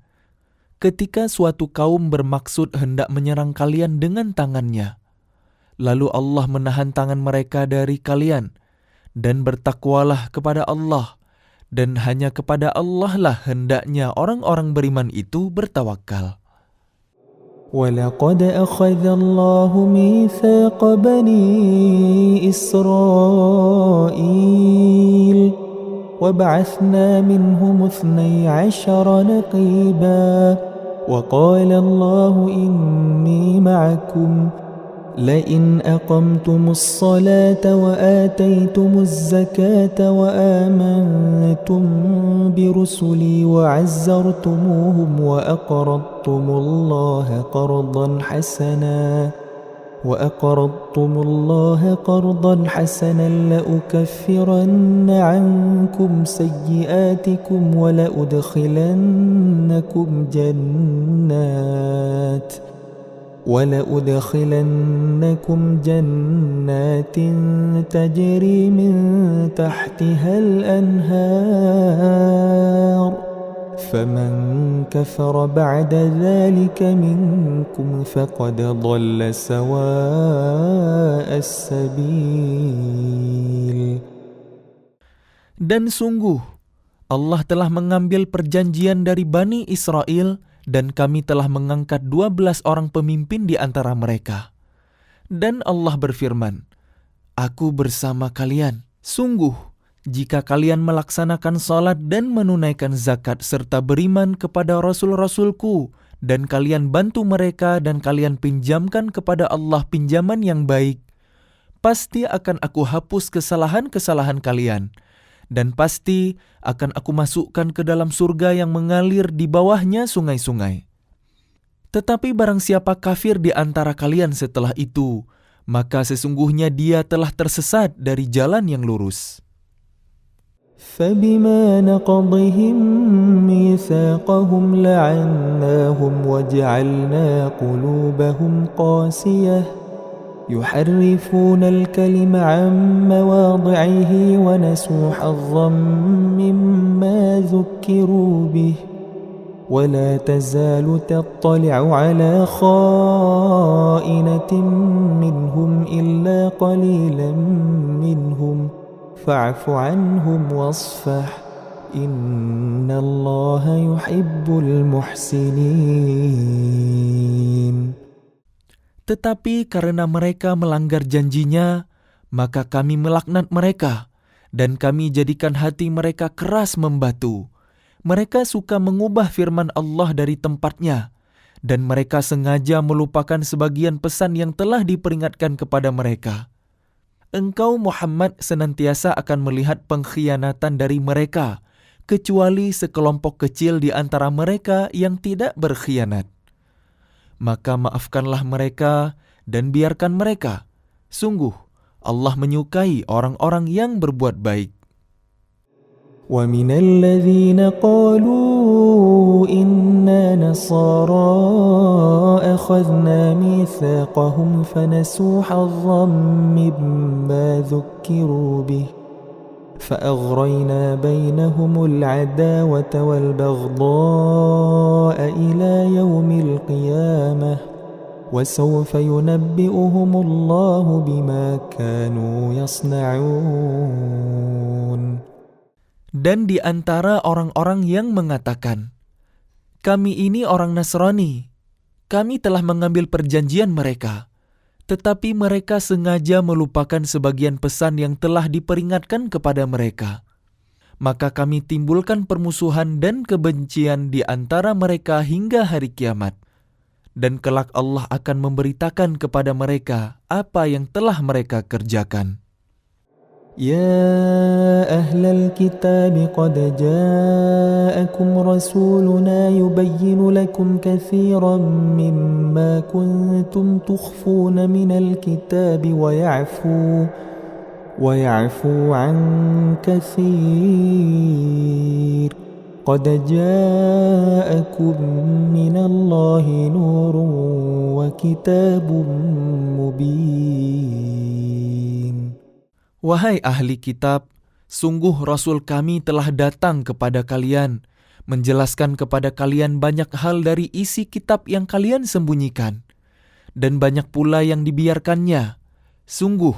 Ketika suatu kaum bermaksud hendak menyerang kalian dengan tangannya, lalu Allah menahan tangan mereka dari kalian, dan bertakwalah kepada Allah, dan hanya kepada Allah lah hendaknya orang-orang beriman itu bertawakal. ولقد أخذ الله ميثاق بني إسرائيل وبعثنا منهم 12 نقيبا وقال الله إني معكم لئن أقمتم الصلاة وآتيتم الزكاة وآمنتم برسلي وعزرتموهم وأقرضتم الله قرضا حسنا لأكفرن عنكم سيئاتكم ولأدخلنكم جنات تجري من تحتها الأنهار فمن كفر بعد ذلك منكم فقد ضل سواء السبيل. Dan sungguh, Allah telah mengambil perjanjian dari Bani Israel, dan kami telah mengangkat 12 orang pemimpin di antara mereka. Dan Allah berfirman, Aku bersama kalian. Sungguh, jika kalian melaksanakan salat dan menunaikan zakat serta beriman kepada Rasul-Rasulku, dan kalian bantu mereka dan kalian pinjamkan kepada Allah pinjaman yang baik, pasti akan aku hapus kesalahan-kesalahan kalian, dan pasti akan aku masukkan ke dalam surga yang mengalir di bawahnya sungai-sungai. Tetapi barang siapa kafir di antara kalian setelah itu, maka sesungguhnya dia telah tersesat dari jalan yang lurus. فَبِمَا نَقْضِهِمْ مِيثَاقَهُمْ لَعَنَّاهُمْ وَجَعَلْنَا قُلُوبَهُمْ قَاسِيَةً يحرفون الكلم عن مواضعه ونسوا حظا مما ذكروا به ولا تزال تطلع على خائنة منهم إلا قليلا منهم فاعف عنهم واصفح إن الله يحب المحسنين. Tetapi karena mereka melanggar janjinya, maka kami melaknat mereka, dan kami jadikan hati mereka keras membatu. Mereka suka mengubah firman Allah dari tempatnya, dan mereka sengaja melupakan sebagian pesan yang telah diperingatkan kepada mereka. Engkau Muhammad senantiasa akan melihat pengkhianatan dari mereka, kecuali sekelompok kecil di antara mereka yang tidak berkhianat. Maka maafkanlah mereka dan biarkan mereka. Sungguh, Allah menyukai orang-orang yang berbuat baik. وَمِنَ الَّذِينَ قَالُوا إِنَّا نَصَارَى أَخَذْنَا مِيثَاقَهُمْ فَنَسُوا حَظًّا مِّمَّا ذُكِّرُوا بِهِ فَأَغْرَيْنَا بَيْنَهُمُ الْعَدَاوَةَ وَالْبَغْضَاءَ إِلَى يَوْمِ الْقِيَامَةِ وَسَوْفَ يُنَبِّئُهُمُ اللَّهُ بِمَا كَانُوا يَصْنَعُونَ. Dan di antara orang-orang yang mengatakan, Kami ini orang Nasrani. Kami telah mengambil perjanjian mereka. Tetapi mereka sengaja melupakan sebagian pesan yang telah diperingatkan kepada mereka. Maka kami timbulkan permusuhan dan kebencian di antara mereka hingga hari kiamat. Dan kelak Allah akan memberitakan kepada mereka apa yang telah mereka kerjakan. يا أهل الكتاب قد جاءكم رسولنا يبين لكم كثيرا مما كنتم تخفون من الكتاب ويعفو عن كثير قد جاءكم من الله نور وكتاب مبين. Wahai ahli kitab, sungguh Rasul kami telah datang kepada kalian, menjelaskan kepada kalian banyak hal dari isi kitab yang kalian sembunyikan, dan banyak pula yang dibiarkannya. Sungguh,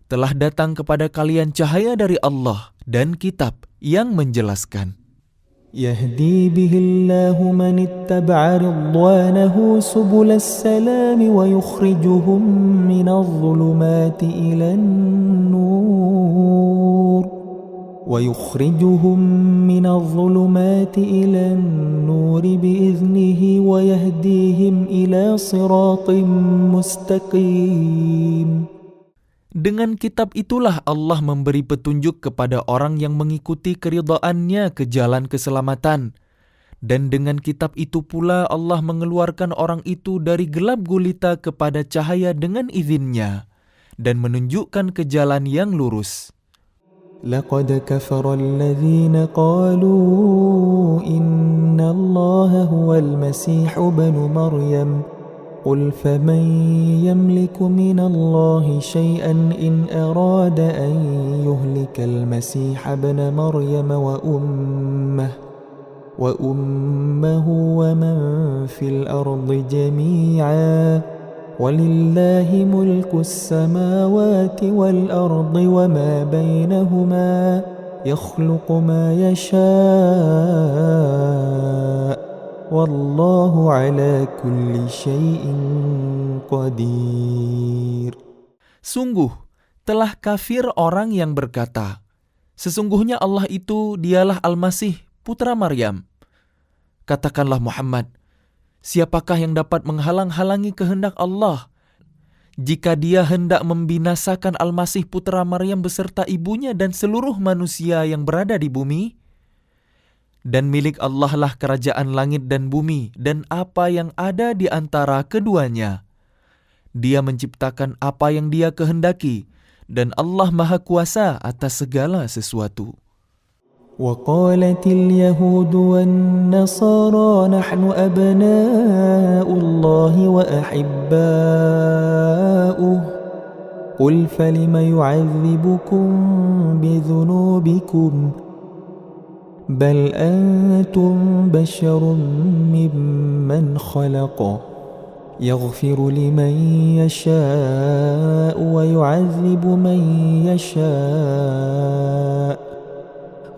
telah datang kepada kalian cahaya dari Allah dan kitab yang menjelaskan. يهدي به الله من اتبع رضوانه سبل السلام ويخرجهم من الظلمات إلى النور بإذنه ويهديهم إلى صراط مستقيم. Dengan kitab itulah Allah memberi petunjuk kepada orang yang mengikuti keridhaannya ke jalan keselamatan. Dan dengan kitab itu pula Allah mengeluarkan orang itu dari gelap gulita kepada cahaya dengan izinnya dan menunjukkan ke jalan yang lurus. لقد كفر الذين قالوا إن الله هو المسيح ابن مريم قل فمن يملك من الله شيئا إن أراد أن يهلك المسيح ابن مريم وأمه ومن في الأرض جميعا ولله ملك السماوات والأرض وما بينهما يخلق ما يشاء Wallahu ala kulli syai'in qadir. Sungguh, telah kafir orang yang berkata, sesungguhnya Allah itu dialah Al-Masih, putra Maryam. Katakanlah Muhammad, siapakah yang dapat menghalang-halangi kehendak Allah? Jika dia hendak membinasakan Al-Masih putra Maryam beserta ibunya dan seluruh manusia yang berada di bumi, dan milik Allah lah kerajaan langit dan bumi dan apa yang ada di antara keduanya. Dia menciptakan apa yang Dia kehendaki, dan Allah Maha Kuasa atas segala sesuatu. وقالت اليهود والنصارى نحن أبناء الله وأحباؤه قل فلم يعذبكم بذنوبكم بل أنتم بشر ممن خلق يغفر لمن يشاء ويعذب من يشاء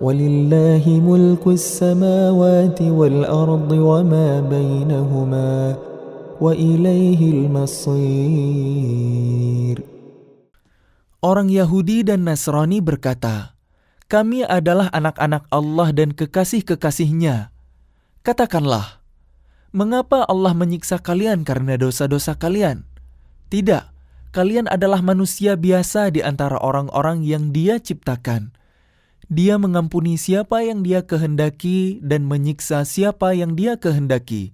ولله ملك السماوات والأرض وما بينهما وإليه المصير. Orang Yahudi dan Nasrani berkata, kami adalah anak-anak Allah dan kekasih-kekasihnya. Katakanlah, mengapa Allah menyiksa kalian karena dosa-dosa kalian? Tidak, kalian adalah manusia biasa di antara orang-orang yang Dia ciptakan. Dia mengampuni siapa yang Dia kehendaki dan menyiksa siapa yang Dia kehendaki.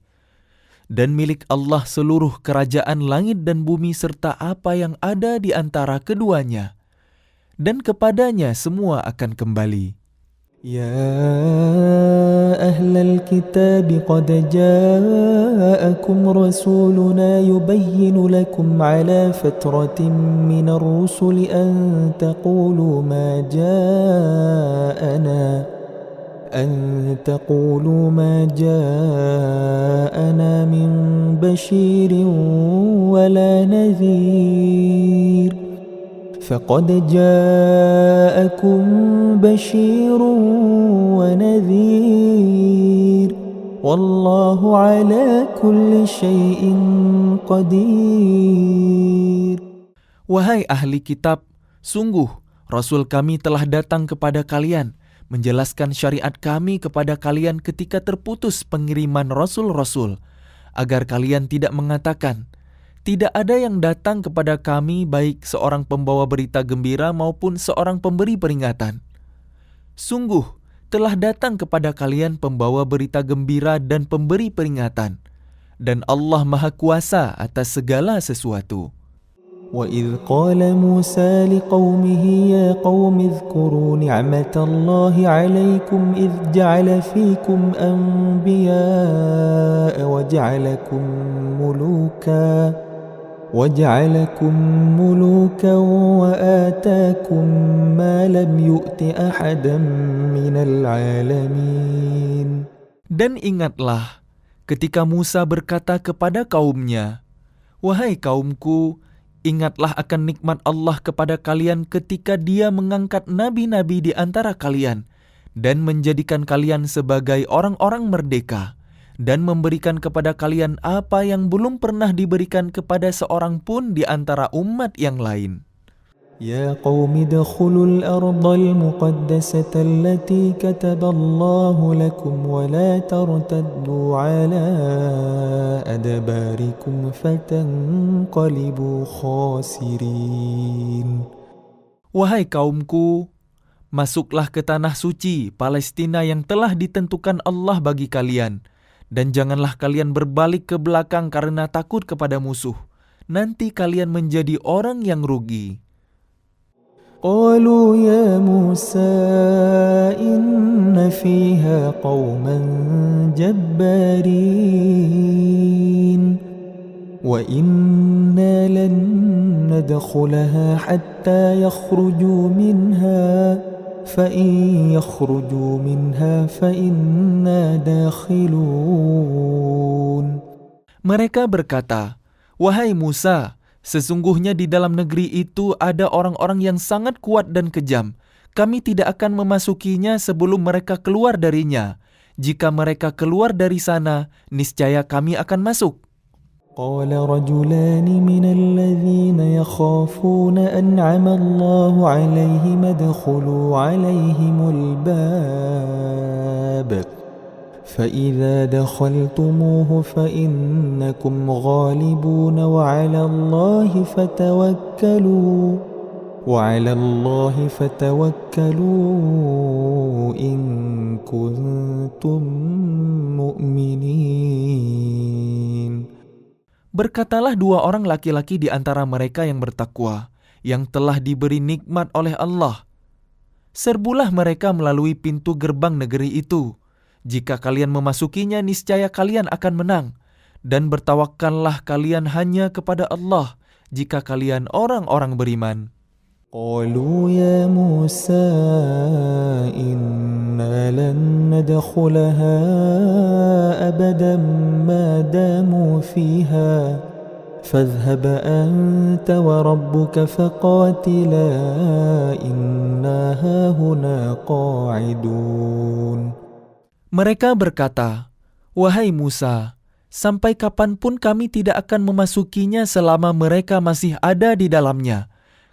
Dan milik Allah seluruh kerajaan langit dan bumi serta apa yang ada di antara keduanya. Dan kepadanya semua akan kembali. يا أهل الكتاب قد جاءكم رسولنا يبين لكم على فترة من الرسل أن تقولوا ما جاءنا من بشير ولا نذير فقد جاءكم بشير ونذير والله على كل شيء قدير. Wahai ahli kitab, sungguh Rasul kami telah datang kepada kalian, menjelaskan syariat kami kepada kalian ketika terputus pengiriman Rasul-Rasul, agar kalian tidak mengatakan, tidak ada yang datang kepada kami baik seorang pembawa berita gembira maupun seorang pemberi peringatan. Sungguh, telah datang kepada kalian pembawa berita gembira dan pemberi peringatan, dan Allah Maha Kuasa atas segala sesuatu. وَإِذْ قَالَ مُوسَى لِقَوْمِهِ يَا قَوْمِ اذْكُرُوا نِعْمَةَ اللَّهِ عَلَيْكُمْ إِذْ جَعَلَ فِيكُمْ أَنْبِيَاءَ وَجَعَلَكُمْ مُلُوكًا وَآتَاكُمْ مَا لَمْ يُؤْتِ أَحَدًا مِنَ الْعَالَمِينَ. Dan ingatlah ketika Musa berkata kepada kaumnya, wahai kaumku, ingatlah akan nikmat Allah kepada kalian ketika Dia mengangkat nabi-nabi di antara kalian dan menjadikan kalian sebagai orang-orang merdeka dan memberikan kepada kalian apa yang belum pernah diberikan kepada seorang pun di antara umat yang lain. يا قوم ادخلوا الأرض المقدسة التي كتب الله لكم ولا ترتدوا على أدباركم فتنقلبوا خاسرين. Wahai kaumku, masuklah ke tanah suci Palestina yang telah ditentukan Allah bagi kalian, dan janganlah kalian berbalik ke belakang karena takut kepada musuh. Nanti kalian menjadi orang yang rugi. قالوا يا موسى إن فيها قوما جبارين وإنا لن ندخلها حتى يخرجوا منها فإن يخرجوا منها فإنا داخلون. Mereka berkata, wahai Musa, sesungguhnya di dalam negeri itu ada orang-orang yang sangat kuat dan kejam. Kami tidak akan memasukinya sebelum mereka keluar darinya. Jika mereka keluar dari sana, niscaya kami akan masuk. قال رجلان من الذين يخافون أنعم الله عليهم ادخلوا عليهم الباب فإذا دخلتموه فإنكم غالبون وعلى الله فتوكلوا إن كنتم مؤمنين. Berkatalah dua orang laki-laki di antara mereka yang bertakwa, yang telah diberi nikmat oleh Allah. Serbulah mereka melalui pintu gerbang negeri itu. Jika kalian memasukinya, niscaya kalian akan menang. Dan bertawakkallah kalian hanya kepada Allah, jika kalian orang-orang beriman. قالوا يا موسى إنا لن ندخلها أبدا ما داموا فيها فاذهب أنت وربك فقاتلا إنا هاهنا قاعدون. Mereka berkata, wahai Musa, sampai kapanpun kami tidak akan memasukinya selama mereka masih ada di dalamnya.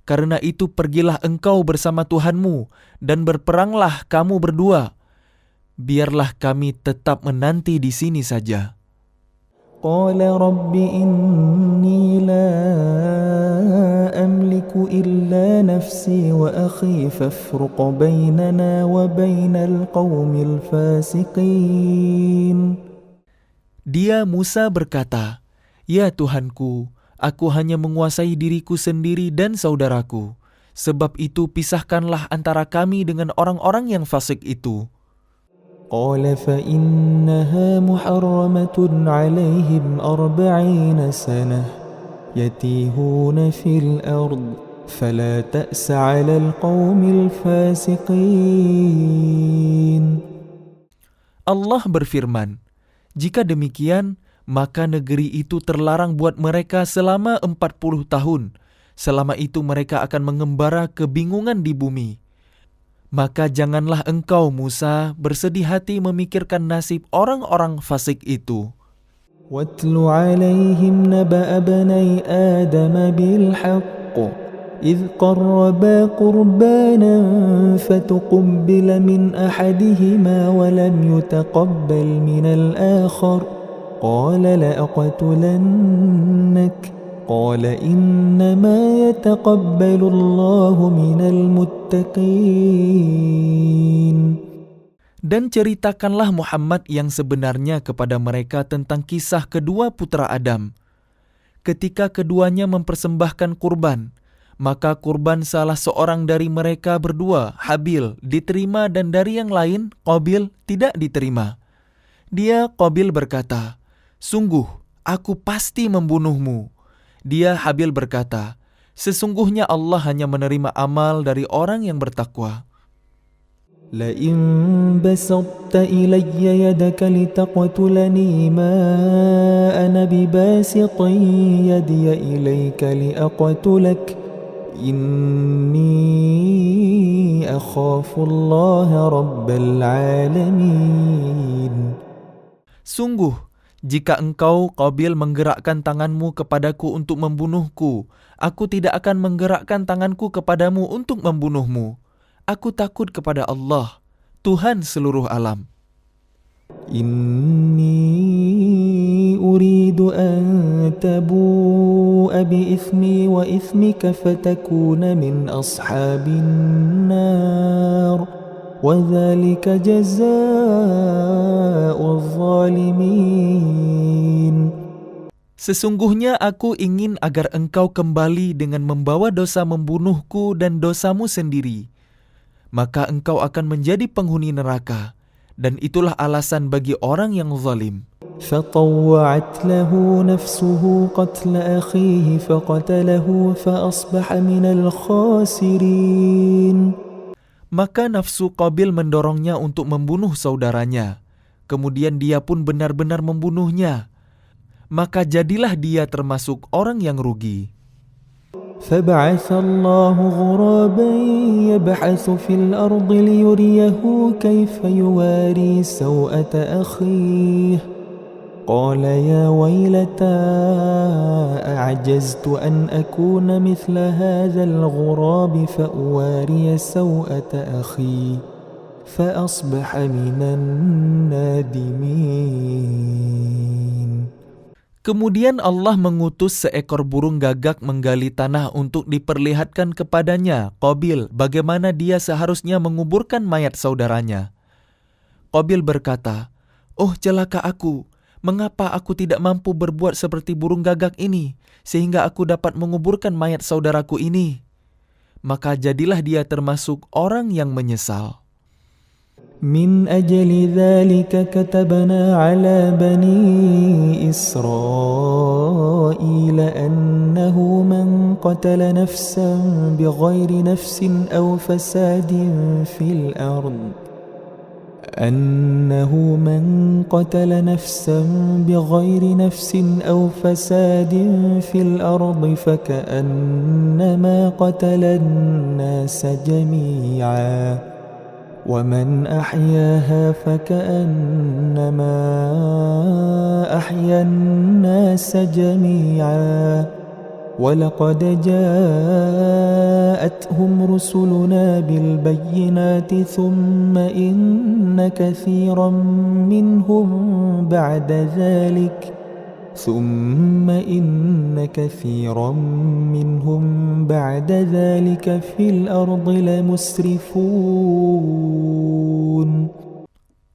Karena itu pergilah engkau bersama Tuhanmu dan berperanglah kamu berdua. Biarlah kami tetap menanti di sini saja. قال رب إني لا أملك إلا نفسي وأخي فافرق بيننا وبين القوم الفاسقين. Dia Musa berkata, ya Tuhanku, aku hanya menguasai diriku sendiri dan saudaraku. Sebab itu pisahkanlah antara kami dengan orang-orang yang fasik itu. قال فإنها محرمة عليهم 40 سنة يتيهون في الأرض فلا تأس على القوم الفاسقين. Allah berfirman, jika demikian, maka negeri itu terlarang buat mereka selama 40 tahun. Selama itu mereka akan mengembara kebingungan di bumi. Maka janganlah engkau Musa bersedih hati memikirkan nasib orang-orang fasik itu. واتل عليهم نبأ بني آدم بالحق إذ قربا قربانا فتقبل من أحدهما ولم يتقبل من الآخر قال لأقتلنك قال إنما يتقبل الله من المتقين. Dan ceritakanlah Muhammad yang sebenarnya kepada mereka tentang kisah kedua putra Adam. Ketika keduanya mempersembahkan kurban, maka kurban salah seorang dari mereka berdua, Habil, diterima dan dari yang lain, Qabil, tidak diterima. Dia, Qabil, berkata, "Sungguh, aku pasti membunuhmu." Dia, Habil, berkata, "Sesungguhnya Allah hanya menerima amal dari orang yang bertakwa." لئن بسطت إلي يدك لتقتلني ما أنا بباسط يدي إليك لأقتلك إني أخاف الله رب العالمين. Sungguh, jika engkau, Qabil, menggerakkan tanganmu kepadaku untuk membunuhku, aku tidak akan menggerakkan tanganku kepadamu untuk membunuhmu. Aku takut kepada Allah, Tuhan seluruh alam. Inni uridu an tabu'a bi'ithmi wa ithmika fatakuna min ashabin nar wa dhalika jazaa'ul zalimin. Sesungguhnya aku ingin agar engkau kembali dengan membawa dosa membunuhku dan dosamu sendiri. Maka engkau akan menjadi penghuni neraka, dan itulah alasan bagi orang yang zalim. فطوعت له نفسه قتل أخيه فقتله فأصبح من الخاسرين. Maka nafsu Qabil mendorongnya untuk membunuh saudaranya. Kemudian dia pun benar-benar membunuhnya. Maka jadilah dia termasuk orang yang rugi. فبعث الله غرابا يبحث في الأرض ليريه كيف يواري سوءة أخيه قال يا ويلتى أعجزت أن أكون مثل هذا الغراب فأواري سوءة أخي فأصبح من النادمين. Kemudian Allah mengutus seekor burung gagak menggali tanah untuk diperlihatkan kepadanya, Qabil, bagaimana dia seharusnya menguburkan mayat saudaranya. Qabil berkata, "Oh celaka aku, mengapa aku tidak mampu berbuat seperti burung gagak ini, sehingga aku dapat menguburkan mayat saudaraku ini?" Maka jadilah dia termasuk orang yang menyesal. من أجل ذلك كتبنا على بني إسرائيل أنه من قتل نفسا بغير نفس أو فساد في الأرض فكأنما قتل الناس جميعا ومن أحياها فكأنما أحيا الناس جميعا ولقد جاءتهم رسلنا بالبينات ثم إن كثيرا منهم بعد ذلك في الأرض لمسرفون.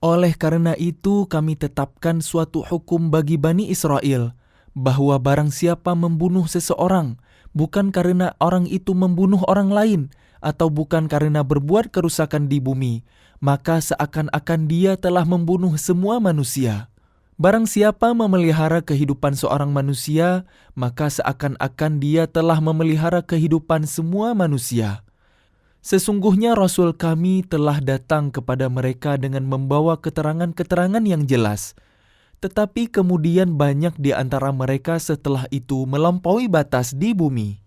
Oleh karena itu kami tetapkan suatu hukum bagi Bani Israel, bahwa barang siapa membunuh seseorang, bukan karena orang itu membunuh orang lain, atau bukan karena berbuat kerusakan di bumi, maka seakan-akan dia telah membunuh semua manusia. Barang siapa memelihara kehidupan seorang manusia, maka seakan-akan dia telah memelihara kehidupan semua manusia. Sesungguhnya Rasul kami telah datang kepada mereka dengan membawa keterangan-keterangan yang jelas. Tetapi kemudian banyak di antara mereka setelah itu melampaui batas di bumi.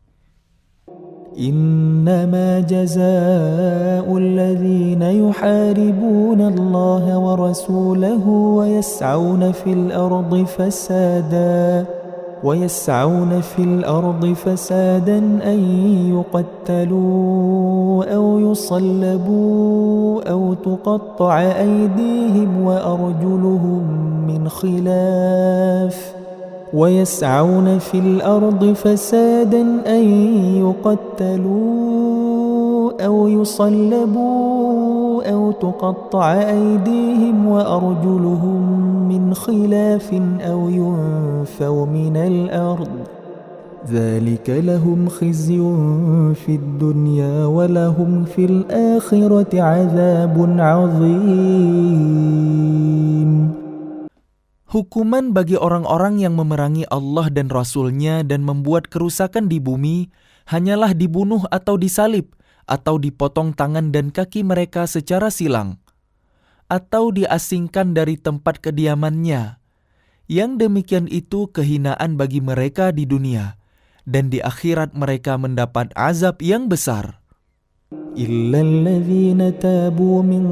إنما جزاء الذين يحاربون الله ورسوله ويسعون في الأرض فسادا أن يقتلوا أو يصلبوا أو تقطع أيديهم وأرجلهم من خلاف ويسعون في الأرض فسادا أن يقتلوا أو يصلبوا أو تقطع أيديهم وأرجلهم من خلاف أو ينفوا من الأرض ذلك لهم خزي في الدنيا ولهم في الآخرة عذاب عظيم. Hukuman bagi orang-orang yang memerangi Allah dan Rasul-Nya dan membuat kerusakan di bumi hanyalah dibunuh atau disalib, atau dipotong tangan dan kaki mereka secara silang, atau diasingkan dari tempat kediamannya. Yang demikian itu kehinaan bagi mereka di dunia, dan di akhirat mereka mendapat azab yang besar. إلا الذين تابوا من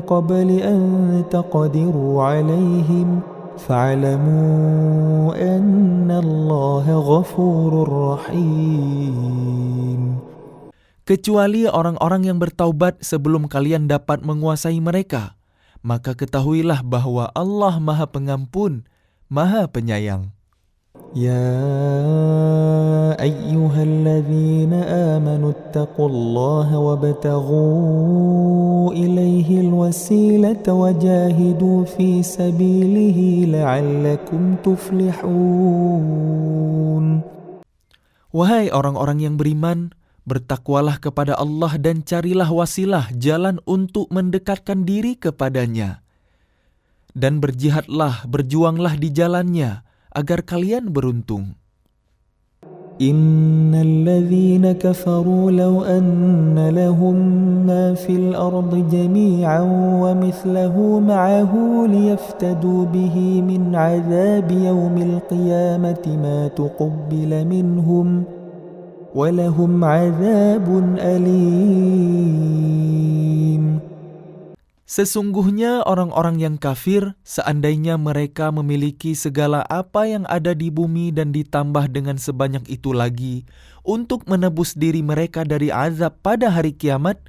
قبل أن تقدروا عليهم فاعلموا أن الله غفور رحيم. Kecuali orang-orang yang bertaubat sebelum kalian dapat menguasai mereka, maka ketahuilah bahwa Allah Maha Pengampun, Maha Penyayang. يا أيها الذين آمنوا اتقوا الله وابتغوا إليه الوسيلة وجاهدوا في سبيله لعلكم تفلحون. Wahai orang-orang yang beriman, bertakwalah kepada Allah dan carilah wasilah jalan untuk mendekatkan diri kepadanya. Dan berjihadlah, berjuanglah di jalannya, agar kalian beruntung. Innalladzina kafaru law anna lahum ma fil ardi jami'an wa mithlahu ma'ahu liyaftadu bihi min 'adzabi yaumil qiyamati ma tuqabbala minhum wa lahum 'adzabun alim. Sesungguhnya orang-orang yang kafir, seandainya mereka memiliki segala apa yang ada di bumi dan ditambah dengan sebanyak itu lagi, untuk menebus diri mereka dari azab pada hari kiamat,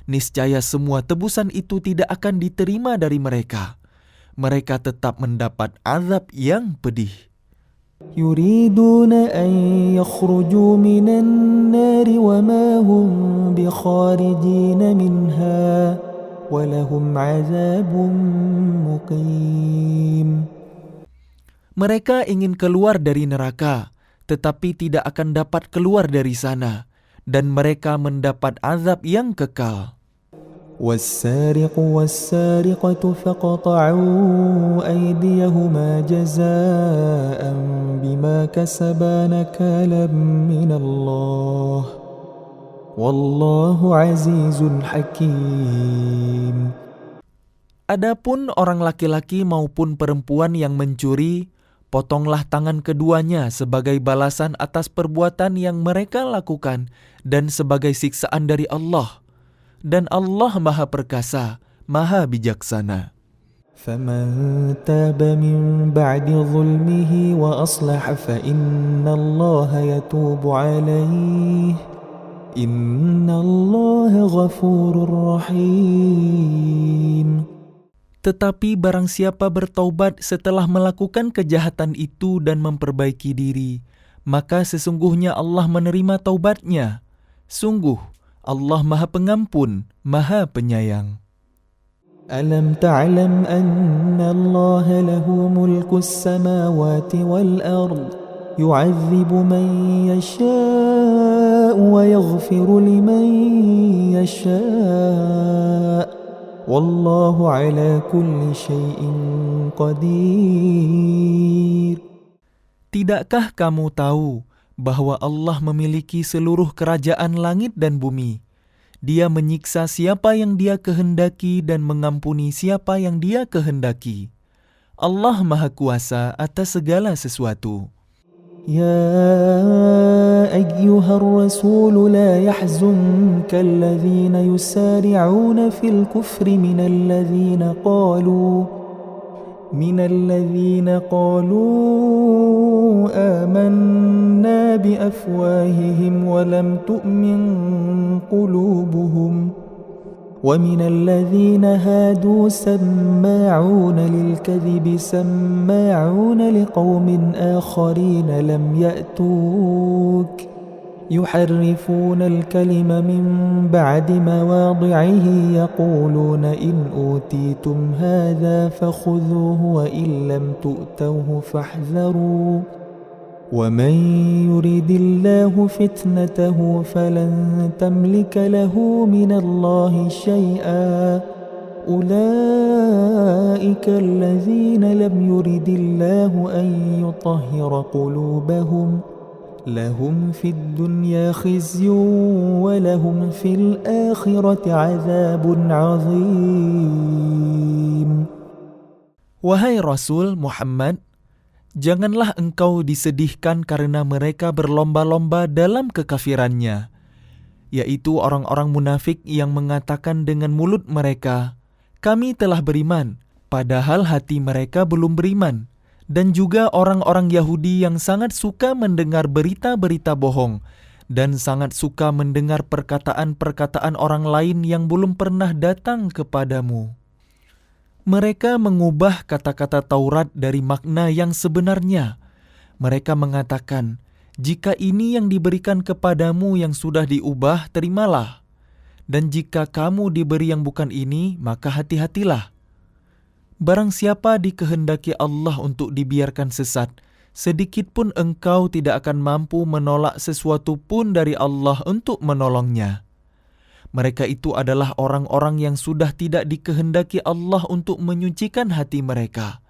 niscaya semua tebusan itu tidak akan diterima dari mereka. Mereka tetap mendapat azab yang pedih. Yuriduna an yakhruju minan nari wa ma hum bikharijina minha walahum azabun muqim. Mereka ingin keluar dari neraka, tetapi tidak akan dapat keluar dari sana, dan mereka mendapat azab yang kekal. وَالسَّارِقُ وَالسَّارِقَةُ فَقَطَعُوا أَيْدِيَهُمَا جَزَاءً بِمَا كَسَبَا نَكَالًا مِنَ اللَّهِ وَاللَّهُ عَزِيزٌ حَكِيمٌ. Adapun orang laki-laki maupun perempuan yang mencuri, potonglah tangan keduanya sebagai balasan atas perbuatan yang mereka lakukan dan sebagai siksaan dari Allah. Dan Allah Maha Perkasa, Maha Bijaksana. فَمَنْ تَابَ مِنْ بَعْدِ ظُلْمِهِ وَأَصْلَحَ فَإِنَّ اللَّهَ يَتُوبُ عَلَيْهِ إِنَّ اللَّهَ غَفُورٌ رَحِيمٌ. Tetapi barang siapa bertaubat setelah melakukan kejahatan itu dan memperbaiki diri, maka sesungguhnya Allah menerima taubatnya. Sungguh, Allah Maha Pengampun, Maha Penyayang. Alam ta'lam anna Allah lahu mulku as-samawati wal-ard yu'adzibu man yasha'u wa yaghfiru liman yasha' wallahu ala kulli syai'in qadir. Tidakkah kamu tahu bahwa Allah memiliki seluruh kerajaan langit dan bumi? Dia menyiksa siapa yang Dia kehendaki dan mengampuni siapa yang Dia kehendaki. Allah Maha Kuasa atas segala sesuatu. يا أيها الرسول لا يحزنك الذين يسارعون في الكفر من الذين قالوا آمنا بأفواههم ولم تؤمن قلوبهم ومن الذين هادوا سماعون للكذب سماعون لقوم آخرين لم يأتوك يحرفون الكلم من بعد مواضعه يقولون إن أوتيتم هذا فخذوه وإن لم تؤتوه فاحذروا ومن يريد الله فتنته فلن تملك له من الله شيئا أولئك الذين لم يرد الله أن يطهر قلوبهم لهم في الدنيا خزي ولهم في الآخرة عذاب عظيم. Wahai Rasul Muhammad, janganlah engkau disedihkan karena mereka berlomba-lomba dalam kekafirannya, yaitu orang-orang munafik yang mengatakan dengan mulut mereka, kami telah beriman, padahal hati mereka belum beriman. Dan juga orang-orang Yahudi yang sangat suka mendengar berita-berita bohong dan sangat suka mendengar perkataan-perkataan orang lain yang belum pernah datang kepadamu. Mereka mengubah kata-kata Taurat dari makna yang sebenarnya. Mereka mengatakan, jika ini yang diberikan kepadamu yang sudah diubah, terimalah. Dan jika kamu diberi yang bukan ini, maka hati-hatilah. Barang siapa dikehendaki Allah untuk dibiarkan sesat, sedikit pun engkau tidak akan mampu menolak sesuatu pun dari Allah untuk menolongnya. Mereka itu adalah orang-orang yang sudah tidak dikehendaki Allah untuk menyucikan hati mereka.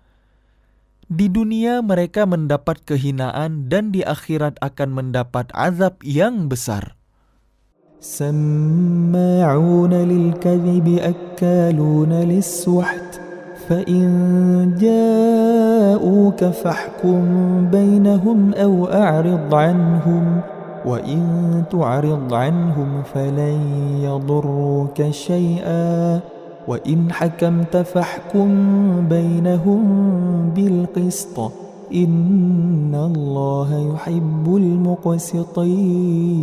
Di dunia mereka mendapat kehinaan dan di akhirat akan mendapat azab yang besar. سماعون للكذب أكالون للسحت فإن جاءوك فاحكم بينهم أو أعرض عنهم وإن تعرض عنهم فلن يضروك شيئا وإن حكمت فاحكم بينهم بالقسط إن الله يحب المقسطين.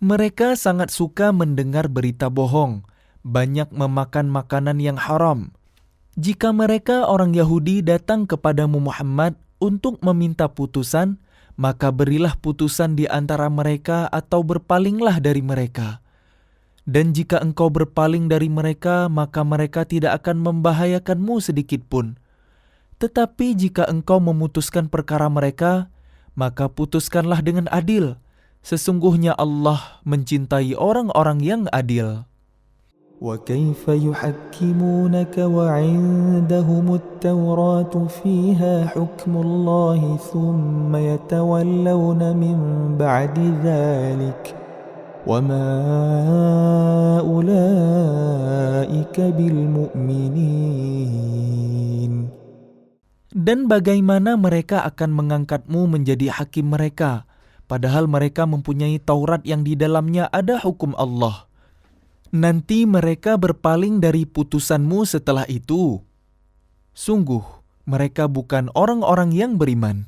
Mereka sangat suka mendengar berita bohong, banyak memakan makanan yang haram. Jika mereka orang Yahudi datang kepadamu Muhammad untuk meminta putusan, maka berilah putusan di antara mereka atau berpalinglah dari mereka. Dan jika engkau berpaling dari mereka, maka mereka tidak akan membahayakanmu sedikit pun. Tetapi jika engkau memutuskan perkara mereka, maka putuskanlah dengan adil. Sesungguhnya Allah mencintai orang-orang yang adil. وكيف يحكمونك وعندهم التوراة فيها حكم الله ثم يتولون من بعد ذلك وما أولئك بالمؤمنين. Dan bagaimana mereka akan mengangkatmu menjadi hakim mereka, padahal mereka mempunyai Taurat yang di dalamnya ada hukum Allah. Nanti mereka berpaling dari putusanmu setelah itu. Sungguh, mereka bukan orang-orang yang beriman.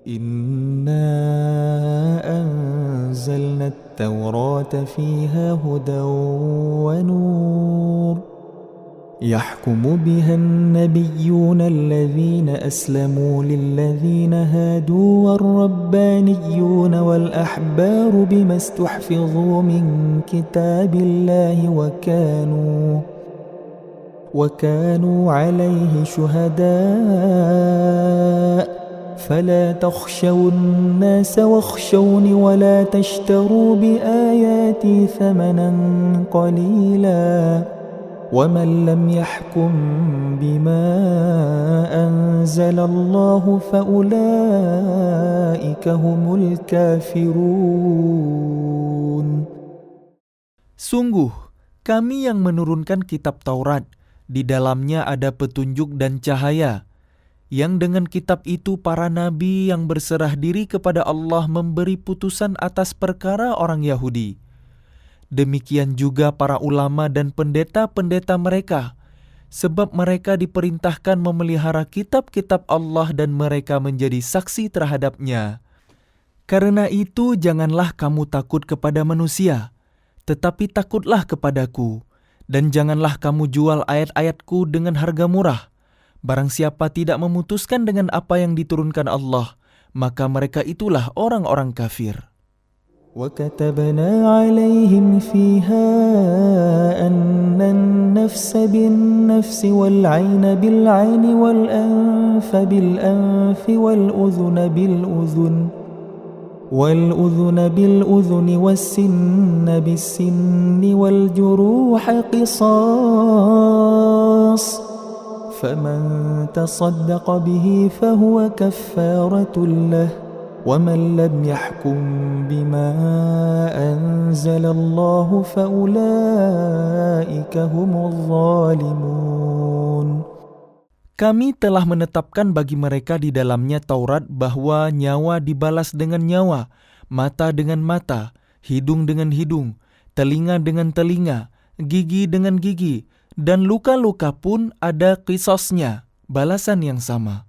Inna anzalna at-taurata fiha hudan wa nur يحكم بها النبيون الذين أسلموا للذين هادوا والربانيون والأحبار بما استحفظوا من كتاب الله وكانوا عليه شهداء فلا تخشوا الناس واخشون ولا تشتروا بآياتي ثمنا قليلا ومن لم يحكم بما أنزل الله فأولئك هم الكافرون. Sungguh, kami yang menurunkan kitab Taurat, di dalamnya ada petunjuk dan cahaya. yang dengan kitab itu para nabi yang berserah diri kepada Allah memberi putusan atas perkara orang Yahudi. Demikian juga para ulama dan pendeta-pendeta mereka, sebab mereka diperintahkan memelihara kitab-kitab Allah dan mereka menjadi saksi terhadapnya. Karena itu janganlah kamu takut kepada manusia, tetapi takutlah kepadaku, dan janganlah kamu jual ayat-ayatku dengan harga murah. Barang siapa tidak memutuskan dengan apa yang diturunkan Allah, maka mereka itulah orang-orang kafir. وَكَتَبْنَا عَلَيْهِمْ فِيهَا أَنَّ النَّفْسَ بِالنَّفْسِ وَالْعَيْنَ بِالْعَيْنِ وَالْأَنْفَ بِالْأَنْفِ وَالْأُذُنَ بِالْأُذُنِ وَالسِّنَّ بِالسِّنِّ وَالْجُرُوحَ قِصَاصٌ فَمَنْ تَصَدَّقَ بِهِ فَهُوَ كَفَّارَةٌ لَهُ وَمَنْ لَمْ يَحْكُمْ بِمَا أَنْزَلَ اللَّهُ فَأُولَئِكَ هُمُ الظَّالِمُونَ. Kami telah menetapkan bagi mereka di dalamnya Taurat bahwa nyawa dibalas dengan nyawa, mata dengan mata, hidung dengan hidung, telinga dengan telinga, gigi dengan gigi, dan luka-luka pun ada qisasnya, balasan yang sama.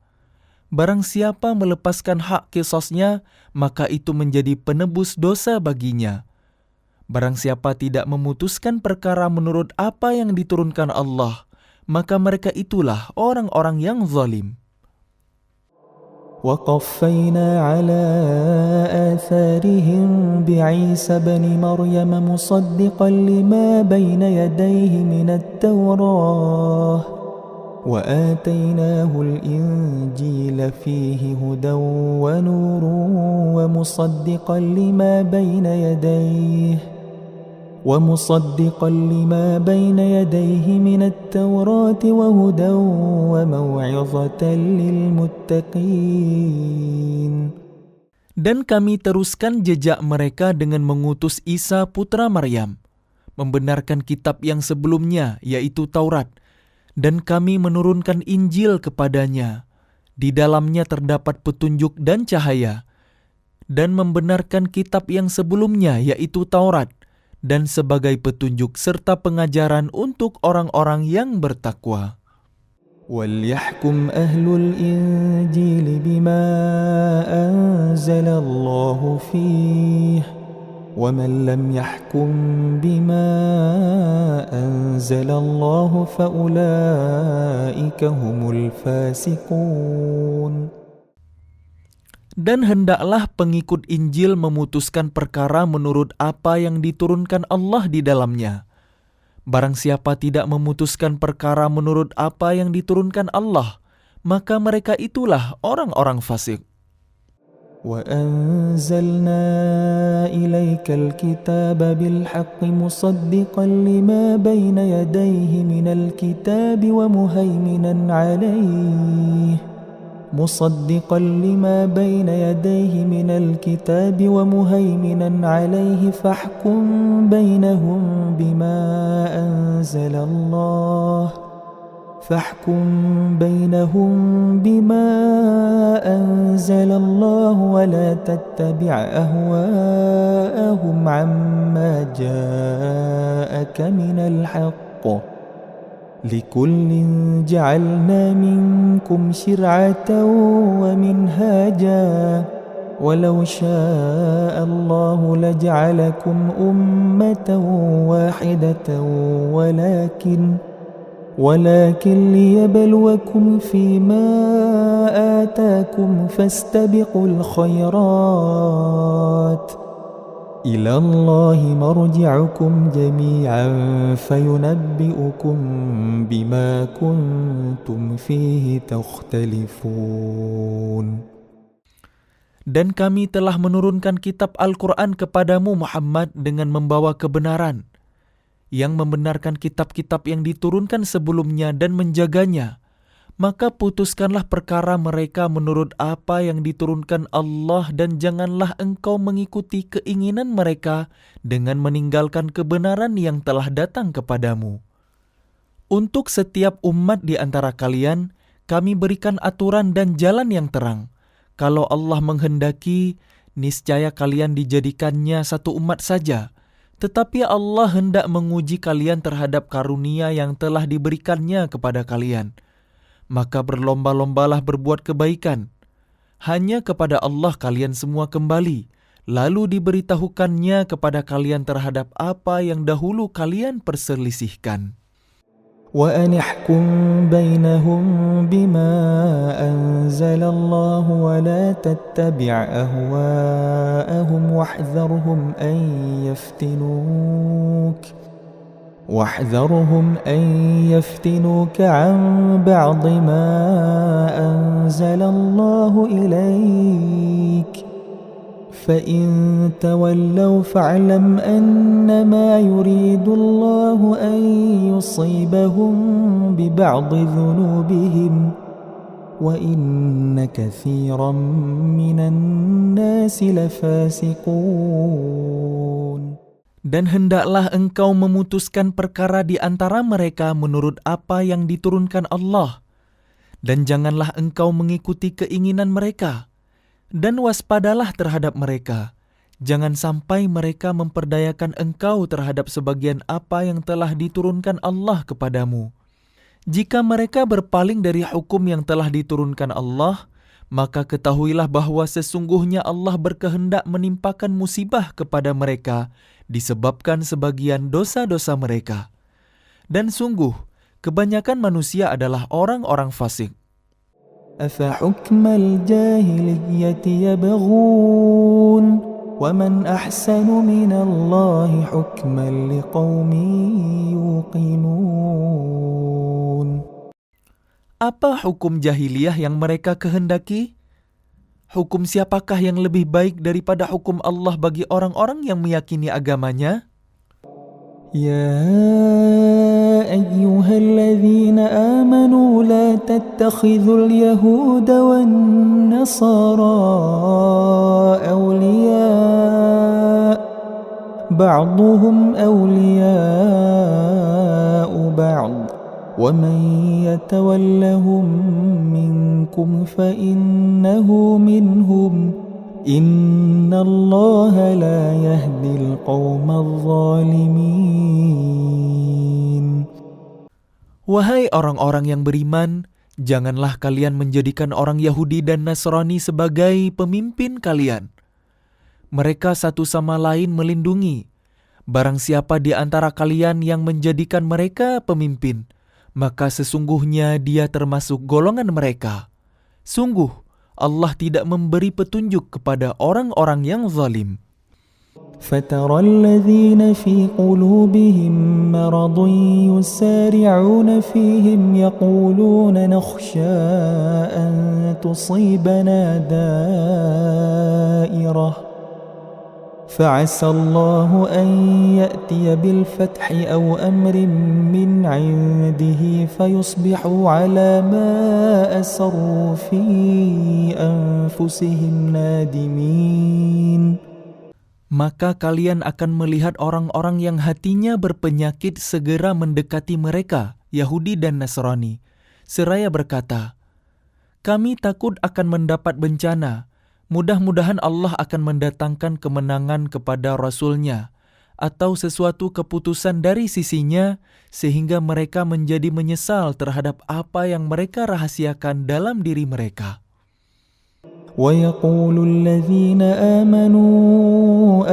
Barang siapa melepaskan hak qisasnya, maka itu menjadi penebus dosa baginya. Barang siapa tidak memutuskan perkara menurut apa yang diturunkan Allah, maka mereka itulah orang-orang yang zalim. وَقَفَّيْنَا عَلَى آثَارِهِمْ بِعِيسَى بْنِ مَرْيَمَ مُصَدِّقًا لِمَا بَيْنَ يَدَيْهِ مِنَ التَّوْرَاةِ وَآتَيْنَاهُ الْإِنْجِيلَ فِيهِ هُدًى وَنُورٌ وَمُصَدِّقًا لِمَا بَيْنَ يَدَيْهِ مِنَ التَّوْرَاةِ وَهُدًى وَمَوْعِظَةً لِلْمُتَّقِينَ. Dan kami teruskan jejak mereka dengan mengutus Isa putra Maryam, membenarkan kitab yang sebelumnya, yaitu Taurat, dan kami menurunkan Injil kepadanya. Di dalamnya terdapat petunjuk dan cahaya, dan membenarkan kitab yang sebelumnya, yaitu Taurat, dan sebagai petunjuk serta pengajaran untuk orang-orang yang bertakwa. وَلْيَحْكُمْ أَهْلُ الْإِنْجِيلِ بِمَا أَنْزَلَ اللَّهُ فِيهِ وَمَنْ لَمْ يَحْكُمْ بِمَا أَنْزَلَ اللَّهُ فَأُولَئِكَ هُمُ الْفَاسِقُونَ. Dan hendaklah pengikut Injil memutuskan perkara menurut apa yang diturunkan Allah di dalamnya. Barang siapa tidak memutuskan perkara menurut apa yang diturunkan Allah, maka mereka itulah orang-orang fasik. وَأَنزَلْنَا إِلَيْكَ الْكِتَابَ بِالْحَقِّ مُصَدِّقًا لِمَا بَيْنَ يَدَيْهِ مِنَ الْكِتَابِ وَمُهَيْمِنًا عَلَيْهِ فَاحْكُم بَيْنَهُم بِمَا أَنزَلَ اللَّهُ وَلَا تَتَّبِعْ أَهْوَاءَهُمْ عَمَّا جَاءَكَ مِنَ الْحَقِّ لِكُلٍّ جَعَلْنَا مِنكُمْ شِرْعَةً وَمِنْهَاجًا وَلَوْ شَاءَ اللَّهُ لَجَعَلَكُمْ أُمَّةً وَاحِدَةً ولكن ليبلوكم فيما آتاكم فاستبقوا الخيرات إلى الله مرجعكم جميعا فينبئكم بما كنتم فيه تختلفون. Dan kami telah menurunkan kitab Al-Quran kepadamu Muhammad dengan membawa kebenaran, yang membenarkan kitab-kitab yang diturunkan sebelumnya dan menjaganya. Maka putuskanlah perkara mereka menurut apa yang diturunkan Allah, dan janganlah engkau mengikuti keinginan mereka dengan meninggalkan kebenaran yang telah datang kepadamu. Untuk setiap umat di antara kalian, kami berikan aturan dan jalan yang terang. Kalau Allah menghendaki, niscaya kalian dijadikannya satu umat saja. Tetapi Allah hendak menguji kalian terhadap karunia yang telah diberikannya kepada kalian. Maka berlomba-lombalah berbuat kebaikan. Hanya kepada Allah kalian semua kembali. Lalu diberitahukannya kepada kalian terhadap apa yang dahulu kalian perselisihkan. وأن احكم بينهم بما أنزل الله ولا تتبع أهواءهم واحذرهم أن يفتنوك عن بعض ما أنزل الله إليك فإن تولوا فاعلم أنما يريد الله أن يصيبهم ببعض ذنوبهم وإن كثيرا من الناس لفاسقون. Dan hendaklah engkau memutuskan perkara di antara mereka menurut apa yang diturunkan Allah. Dan janganlah engkau mengikuti keinginan mereka. Dan waspadalah terhadap mereka. Jangan sampai mereka memperdayakan engkau terhadap sebagian apa yang telah diturunkan Allah kepadamu. Jika mereka berpaling dari hukum yang telah diturunkan Allah, maka ketahuilah bahwa sesungguhnya Allah berkehendak menimpakan musibah kepada mereka disebabkan sebagian dosa-dosa mereka. Dan sungguh, kebanyakan manusia adalah orang-orang fasik. أفحكم الجاهلية يبغون ومن أحسن من الله حكما لقوم يوقنون. Apa hukum jahiliyah yang mereka kehendaki? Hukum siapakah yang lebih baik daripada hukum Allah bagi orang-orang yang meyakini agamanya? يا أيها الذين آمنوا لا تتخذوا اليهود والنصارى أولياء بعضهم أولياء بعض ومن يتولهم منكم فإنه منهم إن الله لا يهدي القوم الظالمين. Wahai orang-orang yang beriman, janganlah kalian menjadikan orang Yahudi dan Nasrani sebagai pemimpin kalian. Mereka satu sama lain melindungi. Barang siapa di antara kalian yang menjadikan mereka pemimpin, maka sesungguhnya dia termasuk golongan mereka. Sungguh, Allah tidak memberi petunjuk kepada orang-orang yang zalim. فترى الذين في قلوبهم مرض يسارعون فيهم يقولون نخشى أن تصيبنا دائرة فعسى الله أن يأتي بالفتح أو أمر من عنده فيصبحوا على ما أسروا في أنفسهم نادمين. Maka kalian akan melihat orang-orang yang hatinya berpenyakit segera mendekati mereka, Yahudi dan Nasrani, seraya berkata, kami takut akan mendapat bencana. Mudah-mudahan Allah akan mendatangkan kemenangan kepada Rasul-Nya atau sesuatu keputusan dari sisinya sehingga mereka menjadi menyesal terhadap apa yang mereka rahasiakan dalam diri mereka. وَيَقُولُ الَّذِينَ آمَنُوا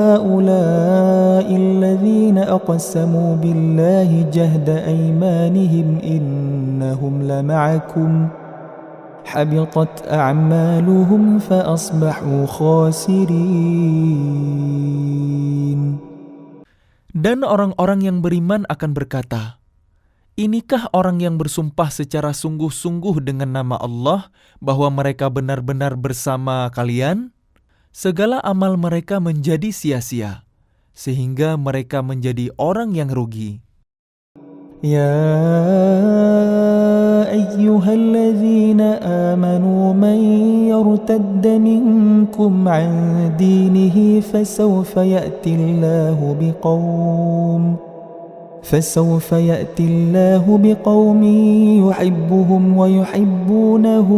أَهَؤُلَاءِ الَّذِينَ أَقْسَمُوا بِاللَّهِ جَهْدَ أَيْمَانِهِمْ إِنَّهُمْ لَمَعَكُمْ حبطت أعمالهم فأصبحوا خاسرين. Dan orang-orang yang beriman akan berkata, inikah orang yang bersumpah secara sungguh-sungguh dengan nama Allah bahwa mereka benar-benar bersama kalian? Segala amal mereka menjadi sia-sia, sehingga mereka menjadi orang yang rugi. يا أيها الذين آمنوا من يرتد منكم عن دينه فسوف يأتي الله فسوف يأتي الله بقوم يحبهم ويحبونه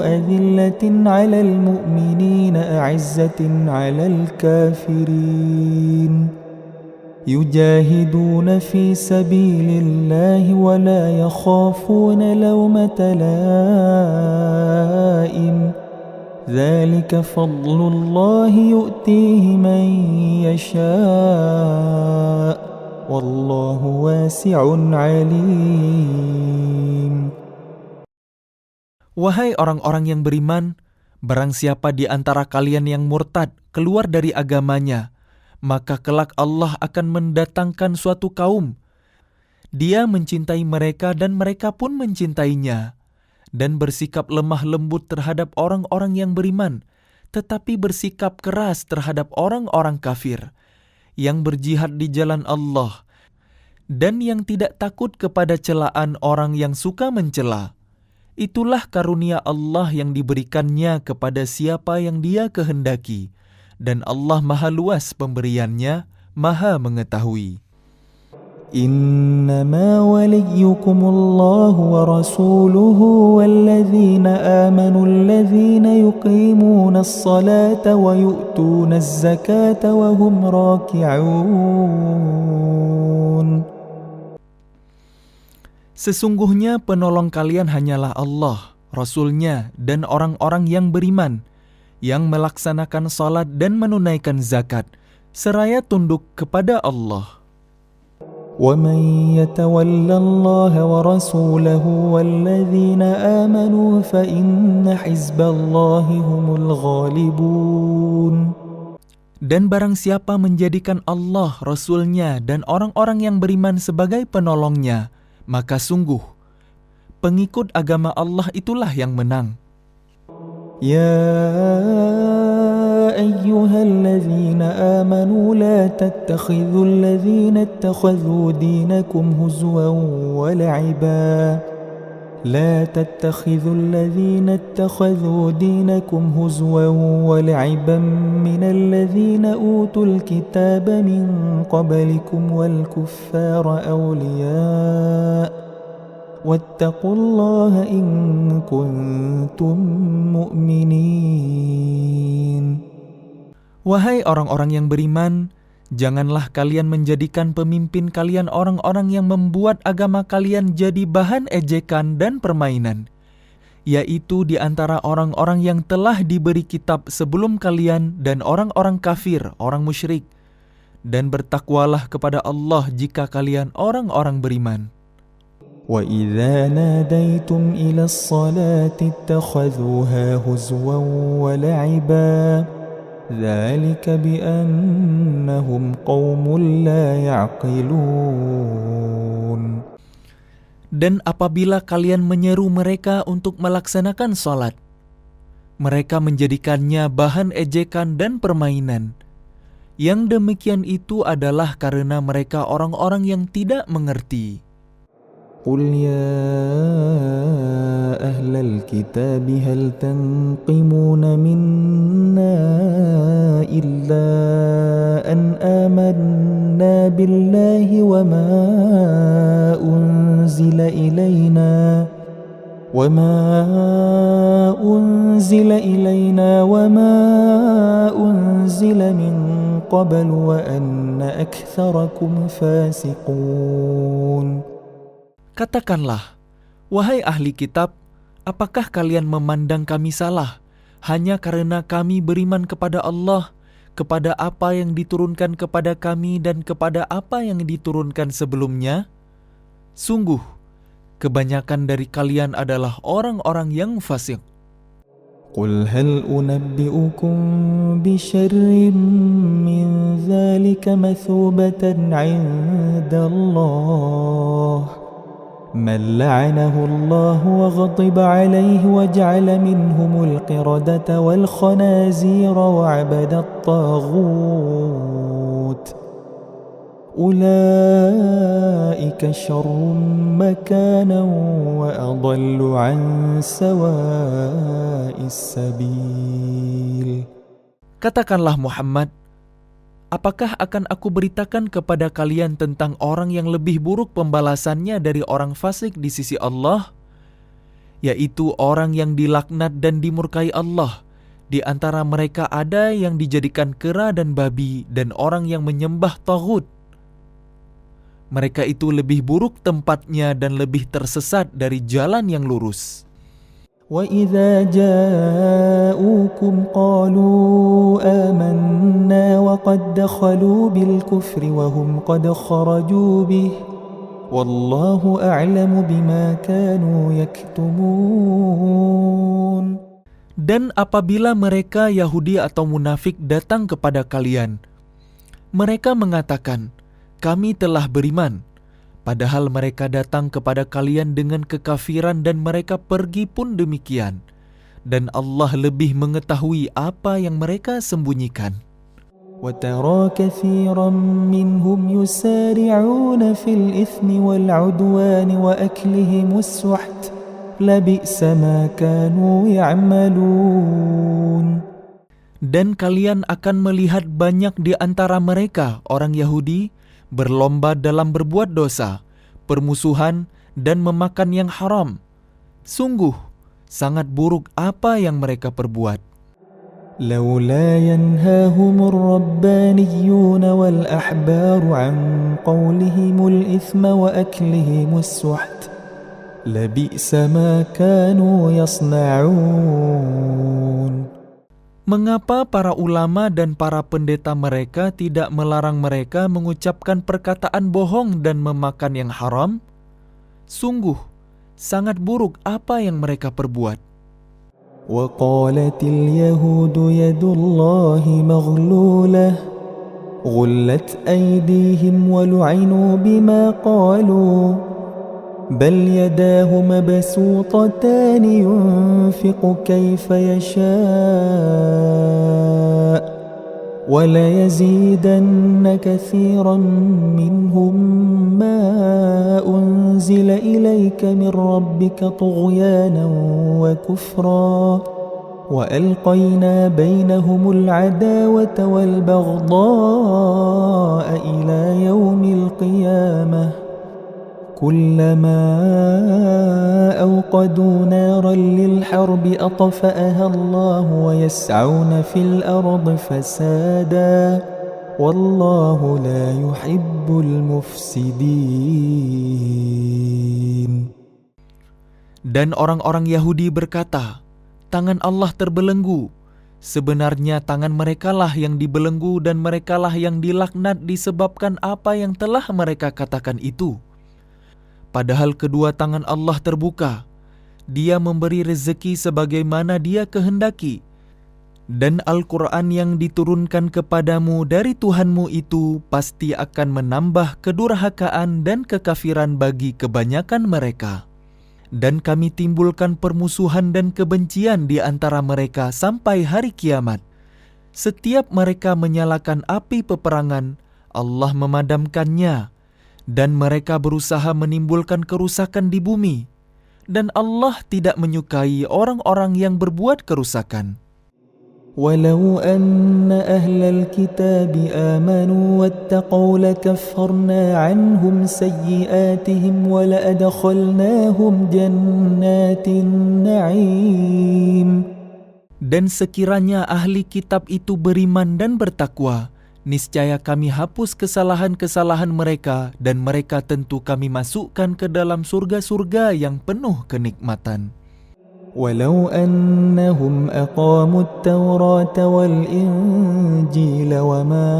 أذلة على المؤمنين أعزة على الكافرين يجاهدون في سبيل الله ولا يخافون لومة لائم ذلك فضل الله يؤتيه من يشاء والله واسع عليم. Wahai orang-orang yang beriman, barang siapa di antara kalian yang murtad keluar dari agamanya, maka kelak Allah akan mendatangkan suatu kaum. Dia mencintai mereka dan mereka pun mencintainya, dan bersikap lemah lembut terhadap orang-orang yang beriman, tetapi bersikap keras terhadap orang-orang kafir, yang berjihad di jalan Allah, dan yang tidak takut kepada celaan orang yang suka mencela. Itulah karunia Allah yang diberikannya kepada siapa yang Dia kehendaki, dan Allah Maha Luas pemberiannya, Maha mengetahui. إنما وليكم الله ورسوله والذين آمنوا الذين يقيمون الصلاة ويؤتون الزكاة وهم راكعون. Sesungguhnya penolong kalian hanyalah Allah, Rasul-Nya, dan orang-orang yang beriman, yang melaksanakan salat dan menunaikan zakat, seraya tunduk kepada Allah. وَمَنْ يَتَوَلَّ اللَّهَ وَرَسُولَهُ وَالَّذِينَ آمَنُوا فَإِنَّ حِزْبَ اللَّهِ هُمُ الْغَالِبُونَ. Dan barang siapa menjadikan Allah, Rasul-Nya, dan orang-orang yang beriman sebagai penolongnya, maka sungguh, pengikut agama Allah itulah yang menang. يا أيها الذين آمنوا لا تتخذوا الذين اتخذوا دينكم هزوا ولعبا من الذين أوتوا الكتاب من قبلكم والكفار أولياء واتقوا الله إن كنتم مؤمنين. Wahai orang-orang yang beriman, janganlah kalian menjadikan pemimpin kalian orang-orang yang membuat agama kalian jadi bahan ejekan dan permainan, yaitu di antara orang-orang yang telah diberi kitab sebelum kalian dan orang-orang kafir, orang musyrik. Dan bertakwalah kepada Allah jika kalian orang-orang beriman. وَإِذَا نَادَيْتُمْ إِلَى الصَّلَاةِ اتَّخَذُوهَا هُزُوًا وَلَعِبًا ذَلِكَ بِأَنَّهُمْ قَوْمٌ لَا يَعْقِلُونَ. Dan apabila kalian menyeru mereka untuk melaksanakan salat, mereka menjadikannya bahan ejekan dan permainan. Yang demikian itu adalah karena mereka orang-orang yang tidak mengerti. قُلْ يَا أَهْلَ الْكِتَابِ هَلْ تَنْقِمُونَ مِنَّا إِلَّا أَنْ آمَنَّا بِاللَّهِ وَمَا أُنْزِلَ إِلَيْنَا وَمَا أُنْزِلَ مِنْ قَبْلُ وَأَنَّ أَكْثَرَكُمْ فَاسِقُونَ. Katakanlah, wahai ahli kitab, apakah kalian memandang kami salah hanya karena kami beriman kepada Allah, kepada apa yang diturunkan kepada kami dan kepada apa yang diturunkan sebelumnya? Sungguh, kebanyakan dari kalian adalah orang-orang yang fasik. قُلْ هَلْ أُنَبِّئُكُمْ بِشَرٍّ مِّن ذَلِكَ مَثُوبَةً عِندَ اللَّهِ مَنْ لَعَنَهُ اللَّهُ وَغَضِبَ عَلَيْهِ وَجَعَلَ مِنْهُمُ الْقِرَدَةَ وَالْخَنَازِيرَ وَعَبَدَ الطَّاغُوتَ أُولَئِكَ شَرٌّ مَكَانًا وَأَضَلُّ عَنْ سَوَاءِ السَّبِيلِ. Katakanlah Muhammad, apakah akan aku beritakan kepada kalian tentang orang yang lebih buruk pembalasannya dari orang fasik di sisi Allah? Yaitu orang yang dilaknat dan dimurkai Allah. Di antara mereka ada yang dijadikan kera dan babi dan orang yang menyembah taghut. Mereka itu lebih buruk tempatnya dan lebih tersesat dari jalan yang lurus. وَإِذَا جَاءُوكُمْ قَالُوا آمَنَّا وَقَدْ دَخَلُوا بِالْكُفْرِ وَهُمْ قَدْ خَرَجُوا بِهِ وَاللَّهُ أَعْلَمُ بِمَا كَانُوا يَكْتُمُونَ. Dan apabila mereka Yahudi atau munafik datang kepada kalian, mereka mengatakan, kami telah beriman. Padahal mereka datang kepada kalian dengan kekafiran dan mereka pergi pun demikian. Dan Allah lebih mengetahui apa yang mereka sembunyikan. وَتَرَى كَثِيرًا مِّنْهُمْ يُسَارِعُونَ فِي الْإِثْمِ وَالْعُدْوَانِ وَأَكْلِهِمُ السُّحْتَ لَبِئْسَ مَا كَانُوا يَعْمَلُونَ. Dan kalian akan melihat banyak di antara mereka, orang Yahudi, berlomba dalam berbuat dosa, permusuhan, dan memakan yang haram. Sungguh, sangat buruk apa yang mereka perbuat. لولا ينهاهم الربانيون والأحبار عن قولهم الإثم وأكلهم السحت لبئس ما كانوا يصنعون. Mengapa para ulama dan para pendeta mereka tidak melarang mereka mengucapkan perkataan bohong dan memakan yang haram? Sungguh, sangat buruk apa yang mereka perbuat. وقالت اليهود يد الله مغلولة غلت أيديهم ولعنوا بما قالوا بل يداه مبسوطتان ينفق كيف يشاء وليزيدن كثيرا منهم ما أنزل إليك من ربك طغيانا وكفرا وألقينا بينهم العداوة والبغضاء إلى يوم القيامة كلما أوقدوا نارا للحرب أطفأها الله ويسعون في الأرض فسادا والله لا يحب المفسدين. Dan orang-orang Yahudi berkata, tangan Allah terbelenggu. Sebenarnya tangan merekalah yang dibelenggu dan merekalah yang dilaknat disebabkan apa yang telah mereka katakan itu. Padahal kedua tangan Allah terbuka. Dia memberi rezeki sebagaimana Dia kehendaki. Dan Al-Quran yang diturunkan kepadamu dari Tuhanmu itu pasti akan menambah kedurhakaan dan kekafiran bagi kebanyakan mereka. Dan kami timbulkan permusuhan dan kebencian di antara mereka sampai hari kiamat. Setiap mereka menyalakan api peperangan, Allah memadamkannya. Dan mereka berusaha menimbulkan kerusakan di bumi. Dan Allah tidak menyukai orang-orang yang berbuat kerusakan. ولو أن أهل الكتاب آمنوا واتقوا لكفرنا عنهم سيئاتهم ولأدخلناهم جنات النعيم. Dan sekiranya ahli kitab itu beriman dan bertakwa, niscaya kami hapus kesalahan-kesalahan mereka dan mereka tentu kami masukkan ke dalam surga-surga yang penuh kenikmatan. ولو أنهم أقاموا التوراة والإنجيل وما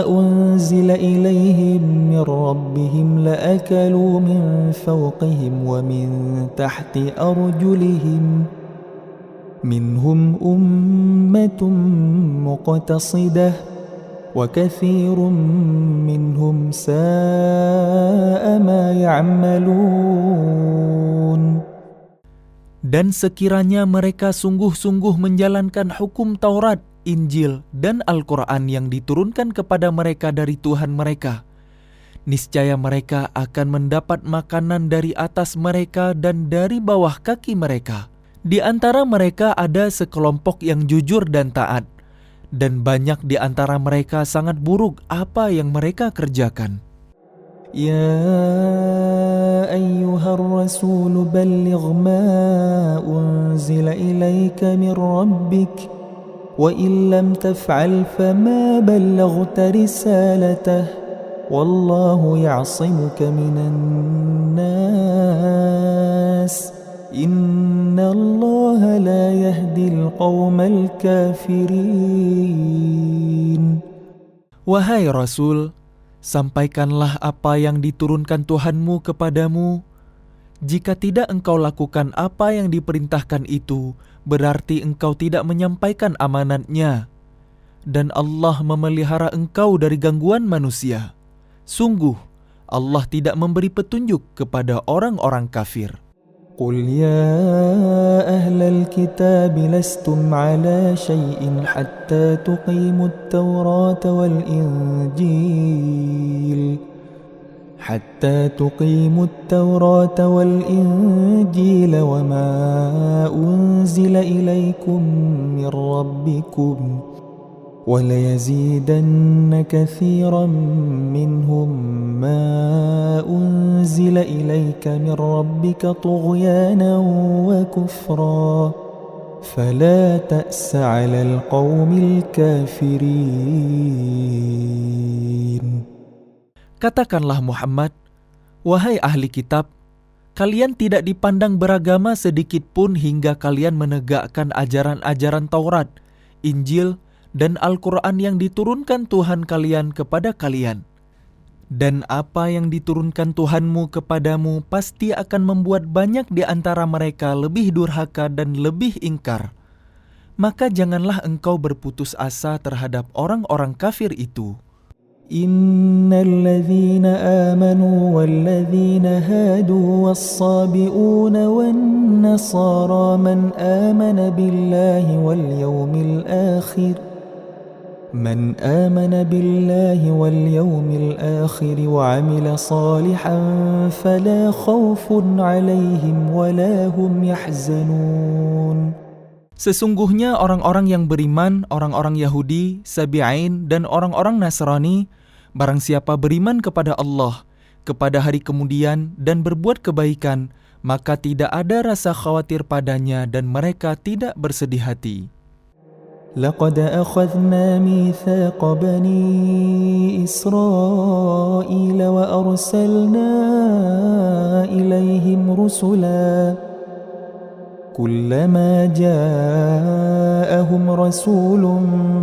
أنزل إليهم من ربهم لأكلوا من فوقهم ومن تحت أرجلهم منهم أمة مقتصدة وكثير منهم ساء ما يعملون. Dan sekiranya mereka sungguh-sungguh menjalankan hukum Taurat, Injil, dan Al-Quran yang diturunkan kepada mereka dari Tuhan mereka, niscaya mereka akan mendapat makanan dari atas mereka dan dari bawah kaki mereka. Di antara mereka ada sekelompok yang jujur dan taat, dan banyak di antara mereka sangat buruk apa yang mereka kerjakan. يا أيها الرسول بلغ ما أنزل إليك من ربك وإن لم تفعل فما بلغت رسالته والله يعصمك من الناس إن الله لا يهدي القوم الكافرين. Wahai Rasul, sampaikanlah apa yang diturunkan Tuhanmu kepadamu. Jika tidak engkau lakukan apa yang diperintahkan itu, berarti engkau tidak menyampaikan amanatnya. Dan Allah memelihara engkau dari gangguan manusia. Sungguh, Allah tidak memberi petunjuk kepada orang-orang kafir. قل يا أهل الكتاب لستم على شيء حتى تقيموا التوراة والإنجيل وما أنزل إليكم من ربكم وليزيدن كثيرا منهم ما أنزل إليك من ربك طغيانا وكفرا فلا تأس على القوم الكافرين. Katakanlah Muhammad, wahai ahli kitab, kalian tidak dipandang beragama sedikit pun hingga kalian menegakkan ajaran-ajaran Taurat, Injil, dan Al-Quran yang diturunkan Tuhan kalian kepada kalian. Dan apa yang diturunkan Tuhanmu kepadamu pasti akan membuat banyak di antara mereka lebih durhaka dan lebih ingkar. Maka janganlah engkau berputus asa terhadap orang-orang kafir itu. Innal ladzina amanu wal ladzina hadu was-sabi'una wan nasara man amana billahi wal yawmil akhir من آمن بالله واليوم الآخر وعمل صالحا فلا خوف عليهم ولا هم يحزنون. Sesungguhnya orang-orang yang beriman, orang-orang Yahudi, Sabi'in, dan orang-orang Nasrani, barang siapa beriman kepada Allah, kepada hari kemudian, dan berbuat kebaikan, maka tidak ada rasa khawatir padanya dan mereka tidak bersedih hati. لقد أخذنا ميثاق بني إسرائيل وأرسلنا إليهم رسلا كلما جاءهم رسول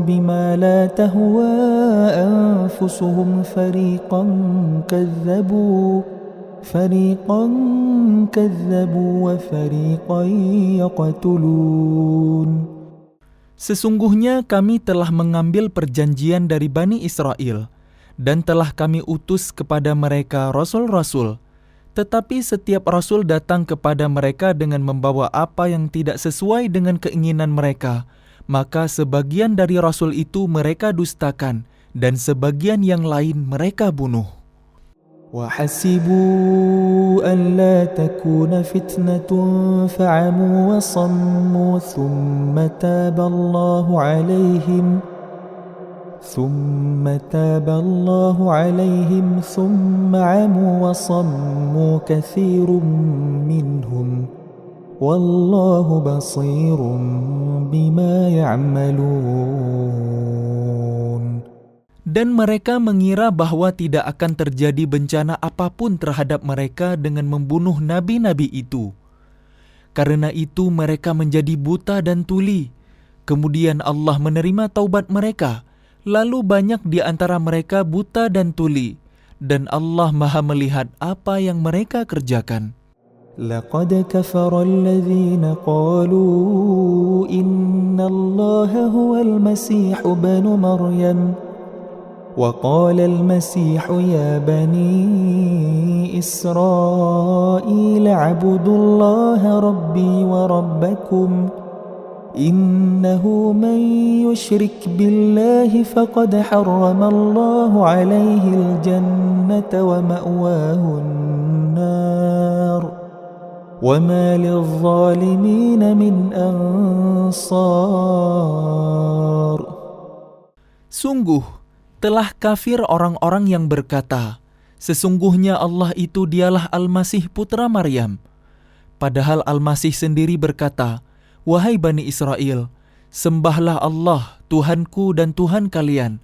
بما لا تهوى أنفسهم فريقا كذبوا وفريقا يقتلون. Sesungguhnya kami telah mengambil perjanjian dari Bani Israel, dan telah kami utus kepada mereka rasul-rasul. Tetapi setiap rasul datang kepada mereka dengan membawa apa yang tidak sesuai dengan keinginan mereka. Maka sebagian dari rasul itu mereka dustakan, dan sebagian yang lain mereka bunuh. وحسبوا ألا تكون فتنة فعموا وصموا ثم تاب الله عليهم ثم عموا وصموا كثير منهم والله بصير بما يعملون. Dan mereka mengira bahwa tidak akan terjadi bencana apapun terhadap mereka dengan membunuh nabi-nabi itu. Karena itu mereka menjadi buta dan tuli. Kemudian Allah menerima taubat mereka. Lalu banyak di antara mereka buta dan tuli. Dan Allah Maha melihat apa yang mereka kerjakan. لقد كفر الذين قالوا إن الله هو المسيح ابن مريم وقال المسيح يا بني إسرائيل اعبدوا الله ربي وربكم إنه من يشرك بالله فقد حرم الله عليه الجنة ومأواه النار وما للظالمين من أنصار. Sungguh, telah kafir orang-orang yang berkata, sesungguhnya Allah itu dialah Al-Masih putra Maryam. Padahal Al-Masih sendiri berkata, wahai Bani Israel, sembahlah Allah, Tuhanku dan Tuhan kalian.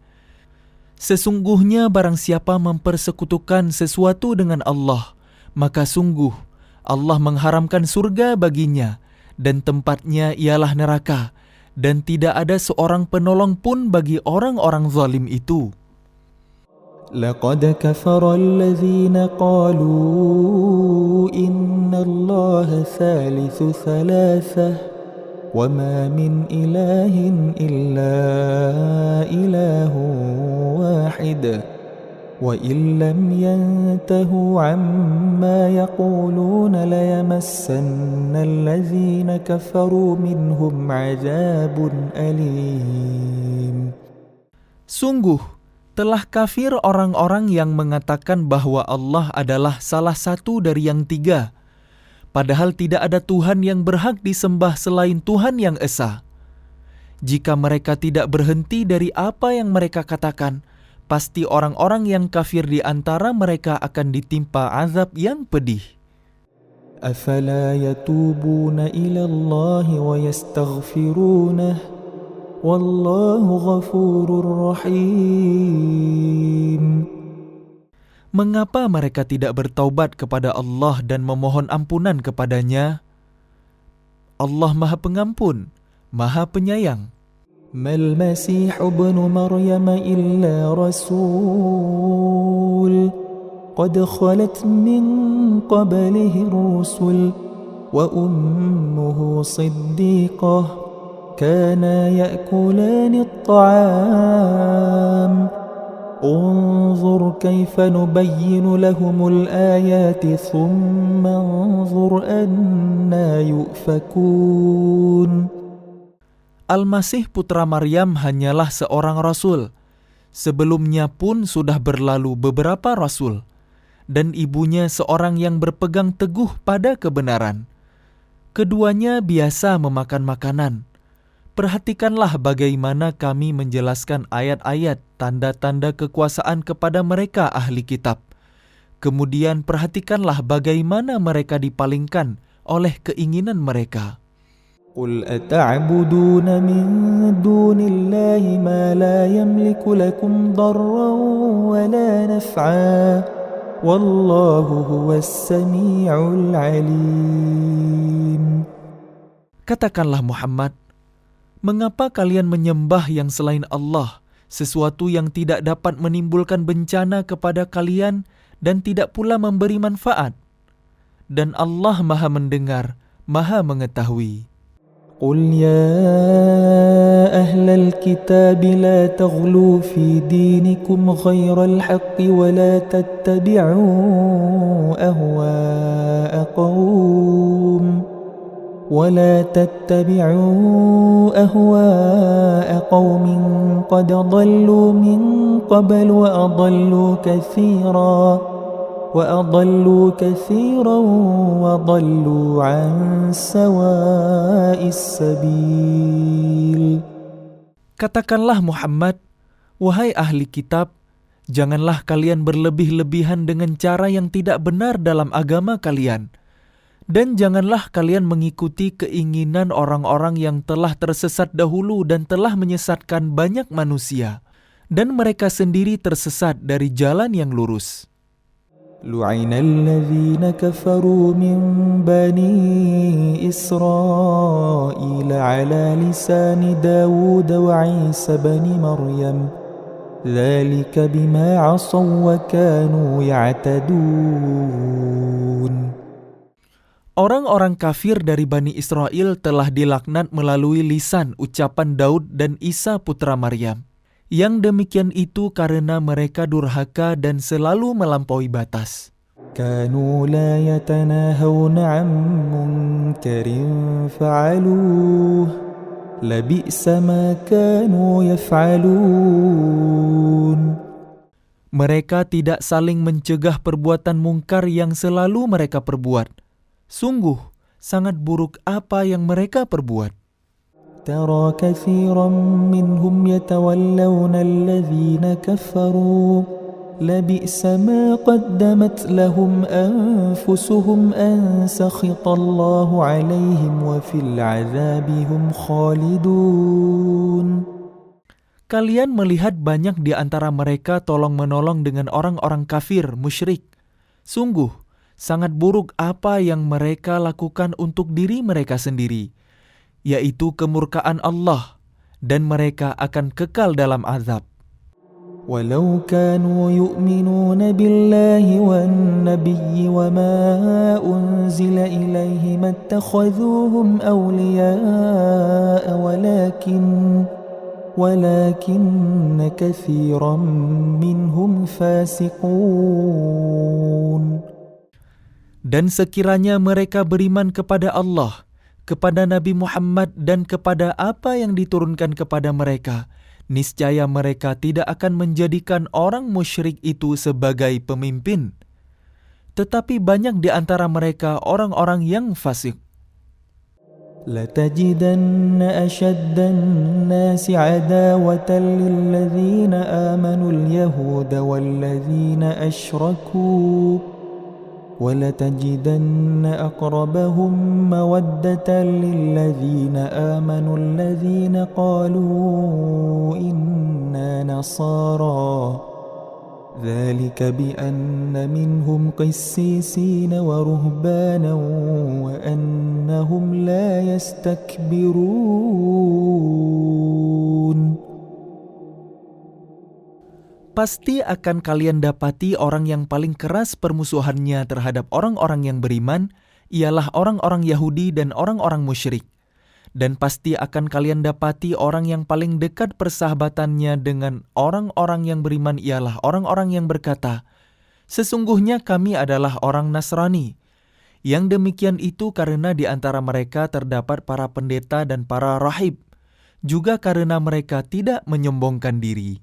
Sesungguhnya barang siapa mempersekutukan sesuatu dengan Allah, maka sungguh Allah mengharamkan surga baginya, dan tempatnya ialah neraka, dan tidak ada seorang penolong pun bagi orang-orang zalim itu. لقد كفر الذين قالوا إن الله ثالث ثلاثة وما من إله إلا إله واحد وإن لم ينتهوا عما يقولون ليمسن الذين كفروا منهم عذاب أليم. Sungguh, telah kafir orang-orang yang mengatakan bahwa Allah adalah salah satu dari yang tiga, padahal tidak ada Tuhan yang berhak disembah selain Tuhan yang Esa. Jika mereka tidak berhenti dari apa yang mereka katakan, pasti orang-orang yang kafir di antara mereka akan ditimpa azab yang pedih. أفلا يتوبون إلى الله ويستغفرونه والله غفور رحيم. Mengapa mereka tidak bertaubat kepada Allah dan memohon ampunan kepadanya? Allah Maha Pengampun, Maha Penyayang. ما المسيح ابن مريم إلا رسول قد خلت من قبله الرسل وأمه صديقة كانا يأكلان الطعام انظر كيف نبين لهم الآيات ثم انظر أنى يؤفكون. Al-Masih putra Maryam hanyalah seorang rasul. Sebelumnya pun sudah berlalu beberapa rasul, dan ibunya seorang yang berpegang teguh pada kebenaran. Keduanya biasa memakan makanan. Perhatikanlah bagaimana kami menjelaskan ayat-ayat tanda-tanda kekuasaan kepada mereka ahli kitab. Kemudian perhatikanlah bagaimana mereka dipalingkan oleh keinginan mereka. قل أتعبدون من دون الله ما لا يملك لكم ضرا ولا نفعا والله هو السميع العليم. Katakanlah Muhammad, mengapa kalian menyembah yang selain Allah, sesuatu yang tidak dapat menimbulkan bencana kepada kalian dan tidak pula memberi manfaat? Dan Allah Maha Mendengar, Maha Mengetahui. قل يا أهل الكتاب لا تغلوا في دينكم غير الحق ولا تتبعوا أهواء قوم قد ضلوا من قبل وأضلوا كثيرا وضلوا عن سواء السبيل. Katakanlah Muhammad, wahai ahli kitab, janganlah kalian berlebih-lebihan dengan cara yang tidak benar dalam agama kalian. Dan janganlah kalian mengikuti keinginan orang-orang yang telah tersesat dahulu dan telah menyesatkan banyak manusia. Dan mereka sendiri tersesat dari jalan yang lurus. لعن الذين كفروا من بني إسرائيل على لسان داود وعيسى بن مريم ذلك بما عصوا وكانوا يعتدون. Orang-orang kafir dari Bani Israel telah dilaknat melalui lisan ucapan Daud dan Isa putra Maryam. Yang demikian itu karena mereka durhaka dan selalu melampaui batas. كانوا لا يتناهون عن منكر فعلوه لبئس ما كانوا يفعلون. Mereka tidak saling mencegah perbuatan mungkar yang selalu mereka perbuat. Sungguh, sangat buruk apa yang mereka perbuat. وترى كثيرا منهم يتولون الذين كفروا لبئس ما قدمت لهم أنفسهم أن سخط الله عليهم وفي العذاب هم خالدون. Kalian melihat banyak di antara mereka tolong-menolong dengan orang-orang kafir, musyrik. Sungguh, sangat buruk apa yang mereka lakukan untuk diri mereka sendiri, yaitu kemurkaan Allah, dan mereka akan kekal dalam azab. ولو كانوا يؤمنون بالله والنبي وما أنزل إليه ما اتخذوهم أولياء ولكن كثيرا منهم فاسقون. Dan sekiranya mereka beriman kepada Allah, kepada Nabi Muhammad, dan kepada apa yang diturunkan kepada mereka, niscaya mereka tidak akan menjadikan orang musyrik itu sebagai pemimpin. Tetapi banyak di antara mereka orang-orang yang fasik. لَتَجِدَنَّ أَشَدَّ النَّاسِ عَدَاوَةً لِلَّذِينَ آمَنُوا الْيَهُودَ وَالَّذِينَ أَشْرَكُوا وَلَتَجِدَنَّ أَقْرَبَهُم مَّوَدَّةً لِّلَّذِينَ آمَنُوا الَّذِينَ قَالُوا إِنَّا نَصَارَىٰ ذَلِكَ بِأَنَّ مِنْهُمْ قِسِّيسِينَ وَرُهْبَانًا وَأَنَّهُمْ لَا يَسْتَكْبِرُونَ. Pasti akan kalian dapati orang yang paling keras permusuhannya terhadap orang-orang yang beriman ialah orang-orang Yahudi dan orang-orang musyrik. Dan pasti akan kalian dapati orang yang paling dekat persahabatannya dengan orang-orang yang beriman ialah orang-orang yang berkata, "Sesungguhnya kami adalah orang Nasrani." Yang demikian itu karena di antara mereka terdapat para pendeta dan para rahib, juga karena mereka tidak menyombongkan diri.